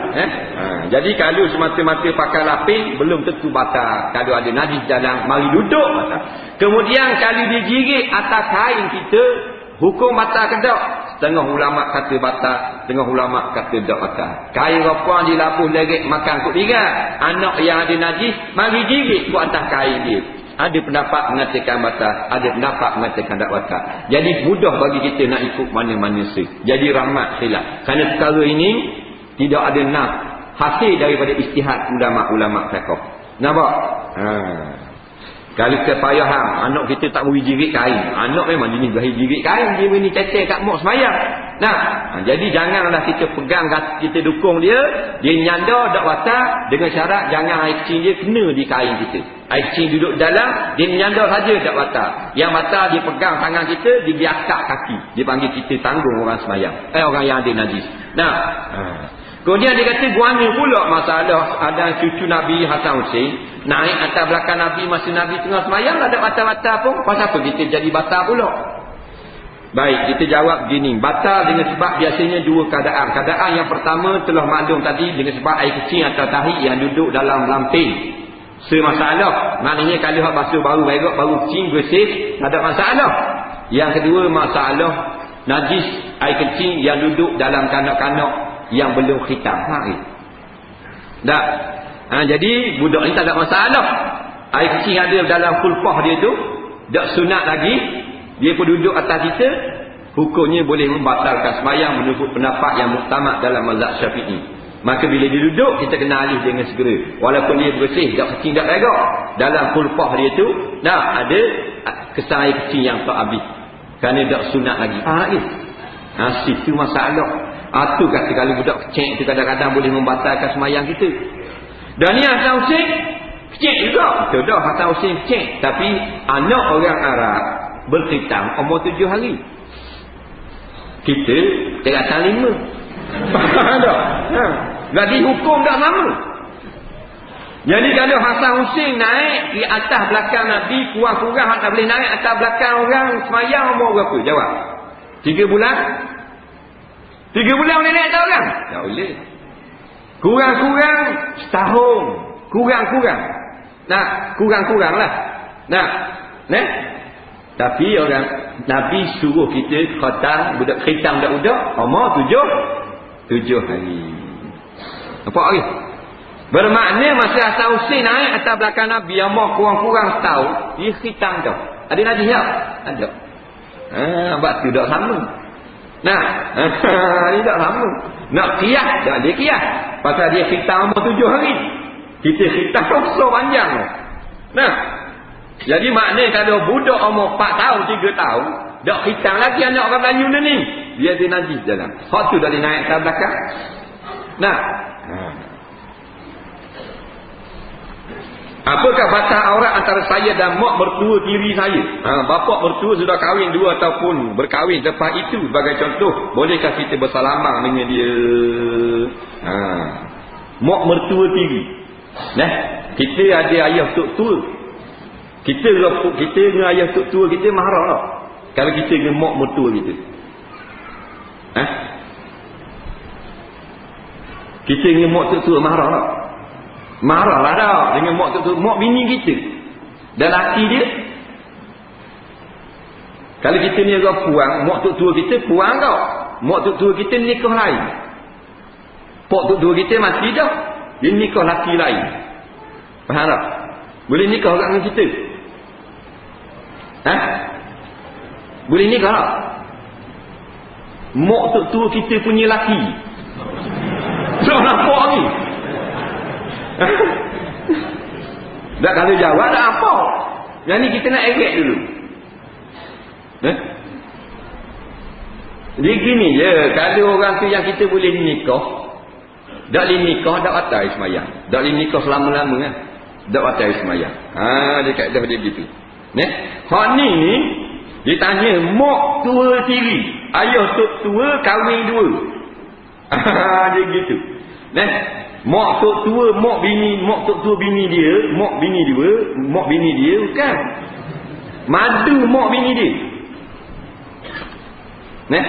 Jadi kalau semata-mata pakai lapis, belum tentu batal. Kalau ada najis dalam, mari duduk batal. Kemudian kalau dia jirit atas kain kita, hukum batal ke tak? Setengah ulama kata batal, setengah ulama kata tak batal. Kain ropang dilabuh lerik makan kot tiga. Anak yang ada najis, mari jirit ke atas kain dia. Ada pendapat mengatakan batal, ada pendapat mengatakan tak batal. Jadi mudah bagi kita nak ikut mana-mana sih. Jadi rahmat khilaf. Kerana perkara ini tidak ada nas hasil daripada ijtihad ulama-ulama fiqh. Nampak? Kalau kita payah anak kita tak boleh jirit kain. Anak memang jenis bahaya jirit kain. Dia ni cecek kat mak semayang. Jadi janganlah kita pegang, kita dukung dia. Dia nyanda tak batal. Dengan syarat jangan air kecil dia kena di kain kita. Air kecil duduk dalam, dia nyanda saja tak batal. Yang batal dia pegang tangan kita, dia biakak kaki. Dia panggil kita tanggung orang semayang. Orang yang ada najis. Kemudian dia kata guana pula masalah ada cucu Nabi Hasan Hussein naik atas belakang Nabi masa Nabi tengah semayang, tak ada batal-batal pun. Pasal apa kita jadi batal pula? Baik, kita jawab begini. Batal dengan sebab biasanya dua keadaan. Keadaan yang pertama telah maklum tadi, dengan sebab air kecil atau tahi yang duduk dalam lampin. Semasalah. Maknanya kalau hak basuh baru berak, baru kecil bersih, tak ada masalah. Yang kedua masalah najis air kecil yang duduk dalam kanak-kanak yang belum khitam. Tak. Jadi budak ni tak ada masalah. Air kecil ada dalam kulpah dia tu, tak sunat lagi, dia pun duduk atas kita, hukumnya boleh membatalkan sembahyang menurut pendapat yang muktamad dalam mazhab Syafi'i. Maka bila dia duduk, kita kena alih dengan segera. Walaupun dia bersih, tak kecil tak berak, dalam kulpah dia tu dah ada kesan air kecil yang tak habis, kerana tak sunat lagi. Situ masalah. Tu kata kalau budak kecil tu kadang-kadang boleh membatalkan sembahyang kita. Dan ni Hasan Hussein kecil juga. Betul dah Hasan Hussein kecil. Tapi anak orang Arab berkhitam umur 7 hari. Kita teratan 5. Faham tak? Jadi hukum tak sama. Jadi kalau Hasan Hussein naik di atas belakang Nabi, kurang-kurang tak boleh naik atas belakang orang sembahyang umur berapa? Jawab. 3 bulan? 3 bulan boleh naik tak orang? Tak boleh. Kurang-kurang setahun. Kurang-kurang. Kurang-kurang lah. Tapi orang Nabi suruh kita khatam, budak khitam budak umur 7 hari. Nampak lagi? Bermakna masa Hasan Hussein naik atas belakang Nabi umur kurang-kurang setahun, dia khitam tau. Ada najis tak? Ada. Sebab tu tak sama. Ini tak sama. Nak qiyas, tak ada qiyas. Pasal dia khitam umur 7 hari. Kita khitam so panjang. Jadi maknanya kalau budak umur 4 tahun, 3 tahun, tak khitam lagi anak orang Melayu ni. Dia ada najis dalam. Hak tu dah dia naik atas belakang. Apakah batas aurat antara saya dan mak mertua tiri saya? Bapa mertua sudah kahwin 2 ataupun berkahwin lepas itu sebagai contoh, bolehkah kita bersalamang dengan dia? Mak mertua tiri. Kita ada ayah tok tua. Kita dengan ayah tok tua kita mahram tak? Kalau kita dengan mak mertua kita. Kita dengan mak tok tua mahram tak? Marah lah dah dengan mak tok, mak bini kita dan laki dia. Kalau kita ni orang puang, mak tok tua kita puang tau. Mak tok tua kita nikah lain. Pak tok tua kita mati dah, dia nikah laki lain. Faham tak? Boleh nikah dengan kita? Boleh nikah tak? Mak tok tua kita punya laki. So nampak ni. Tak kalau jawab tak apa. Yang ni kita nak erek dulu. Jadi gini je, kalau orang tu yang kita boleh nikah, tak boleh nikah, tak batal sembahyang. Tak boleh nikah selama-lama kan. Tak batal sembahyang. Dia kata dia begitu. Hak ni ditanya mak tua tiri, ayah tok tua kahwin 2. Dia gitu. Mak tok tua, mak tok tua bini dia, mak bini dia bukan. Madu mak bini dia. Nah,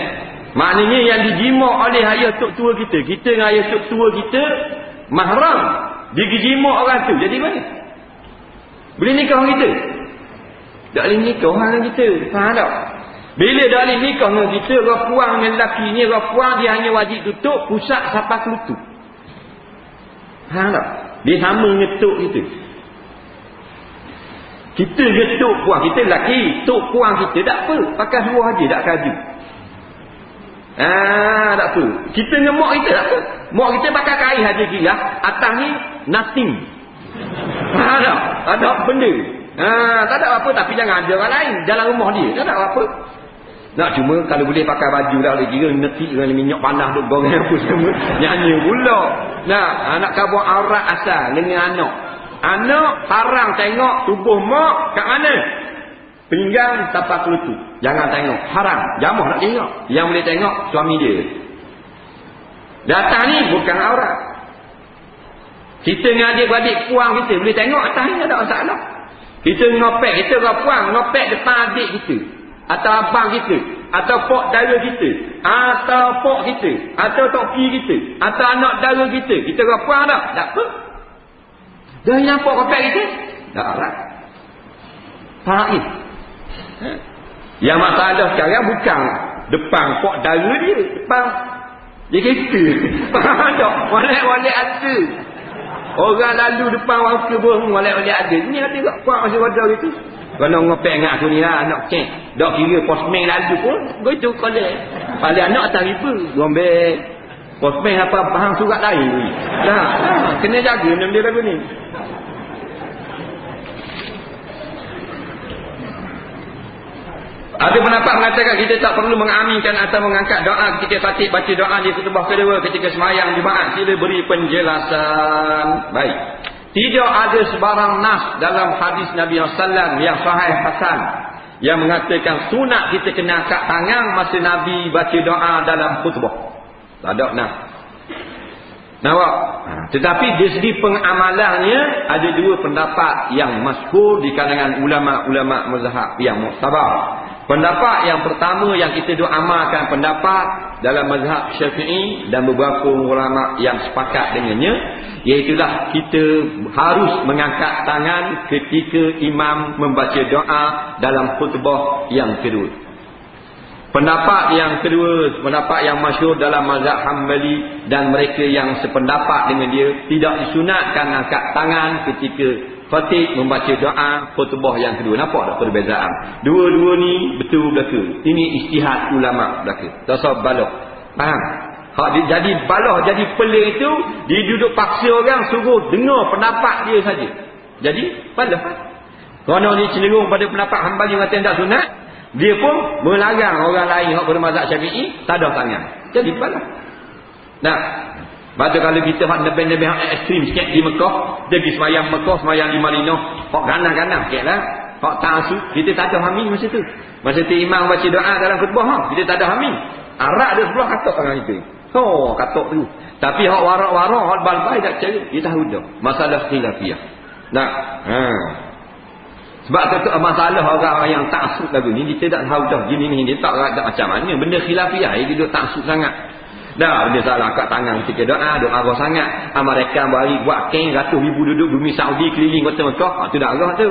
maknanya yang dijimak oleh ayah tok tua kita dengan ayah tok tua kita mahram, dijimak orang tu. Jadi mana? Boleh nikah orang kita? Tak boleh nikah orang kita. Faham tak? Bila dah boleh nikah dengan kita, rapuang dengan lelaki ni, rapuang dia hanya wajib tutup pusat sampai ke lutut. Faham tak? Dia sama dengan tok kita. Kita ke tok puang, kita lelaki, tok puang kita tak apa. Pakai suruh aja tak kaju. Tak apa. Kita dengan mak kita tak apa. Mak kita pakai kain aja kira, atas ni nothing. Faham tak? Tak ada benda. Tak ada apa, tapi jangan ada orang lain dalam rumah dia. Tak ada apa. Nak cuma kalau boleh pakai baju dah boleh kira netik dengan minyak panas duk goreng apa semua. Nyanyi pula. Nak kabur aurat asal dengan anak. Anak haram tengok tubuh mak kat mana? Pinggang tapak lutut. Jangan tengok. Haram. Jamah nak tengok. Yang boleh tengok suami dia. Datang ni bukan aurat. Kita dengan adik-adik puang kita boleh tengok atas ni tak ada masalah. Kita ngopek, kita puang ngopek depan adik kita. Atau abang kita. Atau pok dara kita. Atau pok kita. Atau toki kita. Atau anak dara kita. Kita puang tak? Tak apa. Dah nampak ngopek kita? Tak lah. Faham ni? Yang masalah sekarang bukan depan pok dara dia. Depan dia kita. Faham tak? Walek-walek ada. Orang lalu depan wangka pun walek-walek ada. Ni ada tak puak masih wadah gitu. Kalau ngopek dengan aku ni lah, anak cek. Tak kira postman lalu pun, begitu kolek. Paling anak tak riba. Gombek. Postman apa faham surat lain. Kena jaga benda lagu ni. Ada pendapat mengatakan kita tak perlu mengaminkan atau mengangkat doa ketika khatib baca doa di khutbah kedua ketika sembahyang Jumaat. Sila beri penjelasan. Baik. Tidak ada sebarang nas dalam hadis Nabi SAW yang sahih hasan yang mengatakan sunat kita kena angkat tangan masa Nabi baca doa dalam khutbah. Tak ada nas. Nampak? Tetapi dari segi pengamalannya ada dua pendapat yang masyhur di kalangan ulama-ulama mazhab yang muktabar. Pendapat yang pertama yang kita amalkan pendapat dalam mazhab Syafi'i dan beberapa ulama yang sepakat dengannya, iaitulah kita harus mengangkat tangan ketika imam membaca doa dalam khutbah yang kedua. Pendapat yang kedua, pendapat yang masyhur dalam mazhab Hambali dan mereka yang sependapat dengan dia, tidak disunatkan angkat tangan ketika khatib membaca doa khutbah yang kedua. Nampak tak perbezaan? Dua-dua ni betul-betul. Ini ijtihad ulama belaka. Tak usah balah. Faham? Jadi balah, jadi pelik itu, dia duduk paksa orang suruh dengar pendapat dia saja. Jadi balah. Kerana dia cenderung pada pendapat Hambali yang kata tak sunat, dia pun melarang orang lain yang pada mazhab Syafi'i tak ada tangan. Jadi balah. Nah, baca kalau kita hak lebih-lebih ekstrim sikit di Mekah, dia pergi semayang Mekah, semayang di Madinah, hak ganas-ganas sikitlah. Hak ta'asub, kita tak ada hamin masa tu. Masa tu imam baca doa dalam khutbah, kita tak ada hamin. Arak dia sebelah katok orang itu. Katok tu. Tapi hak warak-warak, hak bal-bal tak percaya, dia tahu dah. Masalah khilafiyah. Nah, sebab tu masalah orang yang ta'asub lagu ni, kita tak tahu dah gini ni, dia tak ada macam mana. Benda khilafiyah, dia duduk ta'asub sangat. Dah, dia salah angkat tangan ketika doa roh sangat. Mereka buat keng ratus ribu duduk bumi Saudi keliling kota Mekah. Tu dah arah tu.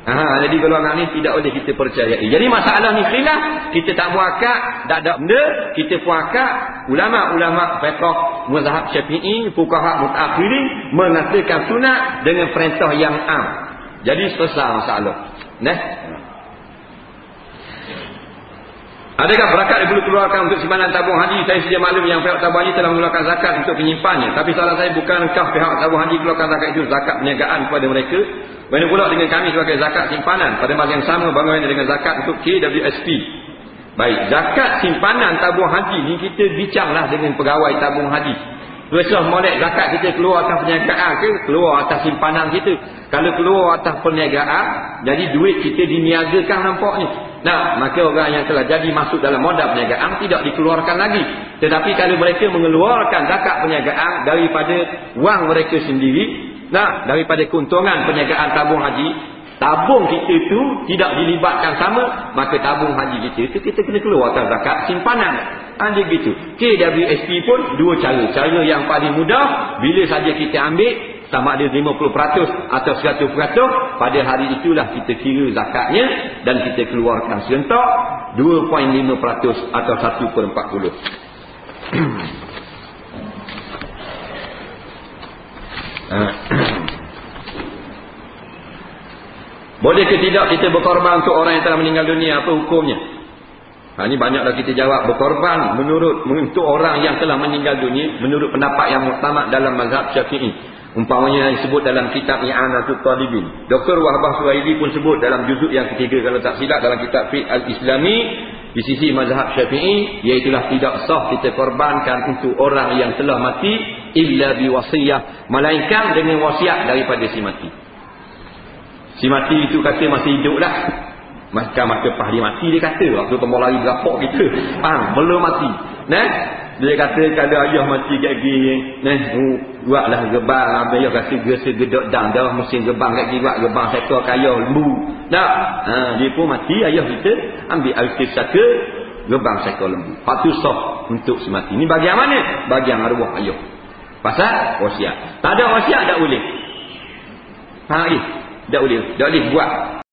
Jadi golongan ni tidak boleh kita percayai. Jadi masalah ni khilaf, kita tak muakkad, tak ada benda, kita puakkad. Ulama-ulama fiqh mazhab Syafi'i, fuqaha mutaakhirin mengatakan sunat dengan perintah yang am. Jadi selesai masalah. Nah. Adakah berakat yang perlu keluarkan untuk simpanan tabung haji? Saya sedia maklum yang pihak tabung haji telah mengeluarkan zakat untuk penyimpannya. Tapi salah saya bukankah pihak tabung haji keluarkan zakat itu zakat perniagaan kepada mereka? Bagaimana pula dengan kami sebagai zakat simpanan? Pada masa yang sama bagaimana dengan zakat untuk KWSP? Baik, zakat simpanan tabung haji ni kita bincanglah dengan pegawai tabung haji. Teruslah molek zakat kita keluar atas perniagaan ke keluar atas simpanan kita. Kalau keluar atas perniagaan, jadi duit kita diniagakan nampaknya. Nah, maka orang yang telah jadi masuk dalam modal perniagaan tidak dikeluarkan lagi. Tetapi kalau mereka mengeluarkan zakat perniagaan daripada wang mereka sendiri, nah, daripada keuntungan perniagaan tabung haji, tabung kita tu tidak dilibatkan sama, maka tabung haji kita tu kita kena keluarkan zakat simpanan. Dia gitu. KWSP pun dua cara. Cara yang paling mudah, bila saja kita ambil sama ada 50% atau 100%, pada hari itulah kita kira zakatnya dan kita keluarkan serentak 2.5% atau 1/40. Boleh ke tidak kita berkorban untuk orang yang telah meninggal dunia? Apa hukumnya? Ini banyaklah kita jawab. Berkorban untuk orang yang telah meninggal dunia menurut pendapat yang muktamad dalam mazhab Syafi'i. Umpamanya yang disebut dalam kitab I'anatul Talibin. Dr. Wahbah Suhaili pun sebut dalam juzuk yang ketiga kalau tak silap dalam kitab Fiqh Al-Islami, di sisi mazhab Syafi'i, iaitulah tidak sah kita korbankan untuk orang yang telah mati illa biwasiyah, melainkan dengan wasiat daripada si mati. Si mati itu kata masih hidup lah, maka pas dia mati dia kata waktu tembak lari berapok kita belum mati. Dia kata kalau ayah mati kat gini, buatlah gebang. Ayah kata gerasa gedok dang dah mesin gebang kat gini, buat gebang sekor kaya lembu. Dia pun mati, ayah kita ambil air saka gebang sekor lembu. Patu sah untuk si mati. Ini bagian mana? Bagian arwah ayah. Pasal wasiat. Tak ada wasiat tak boleh. Tak boleh buat.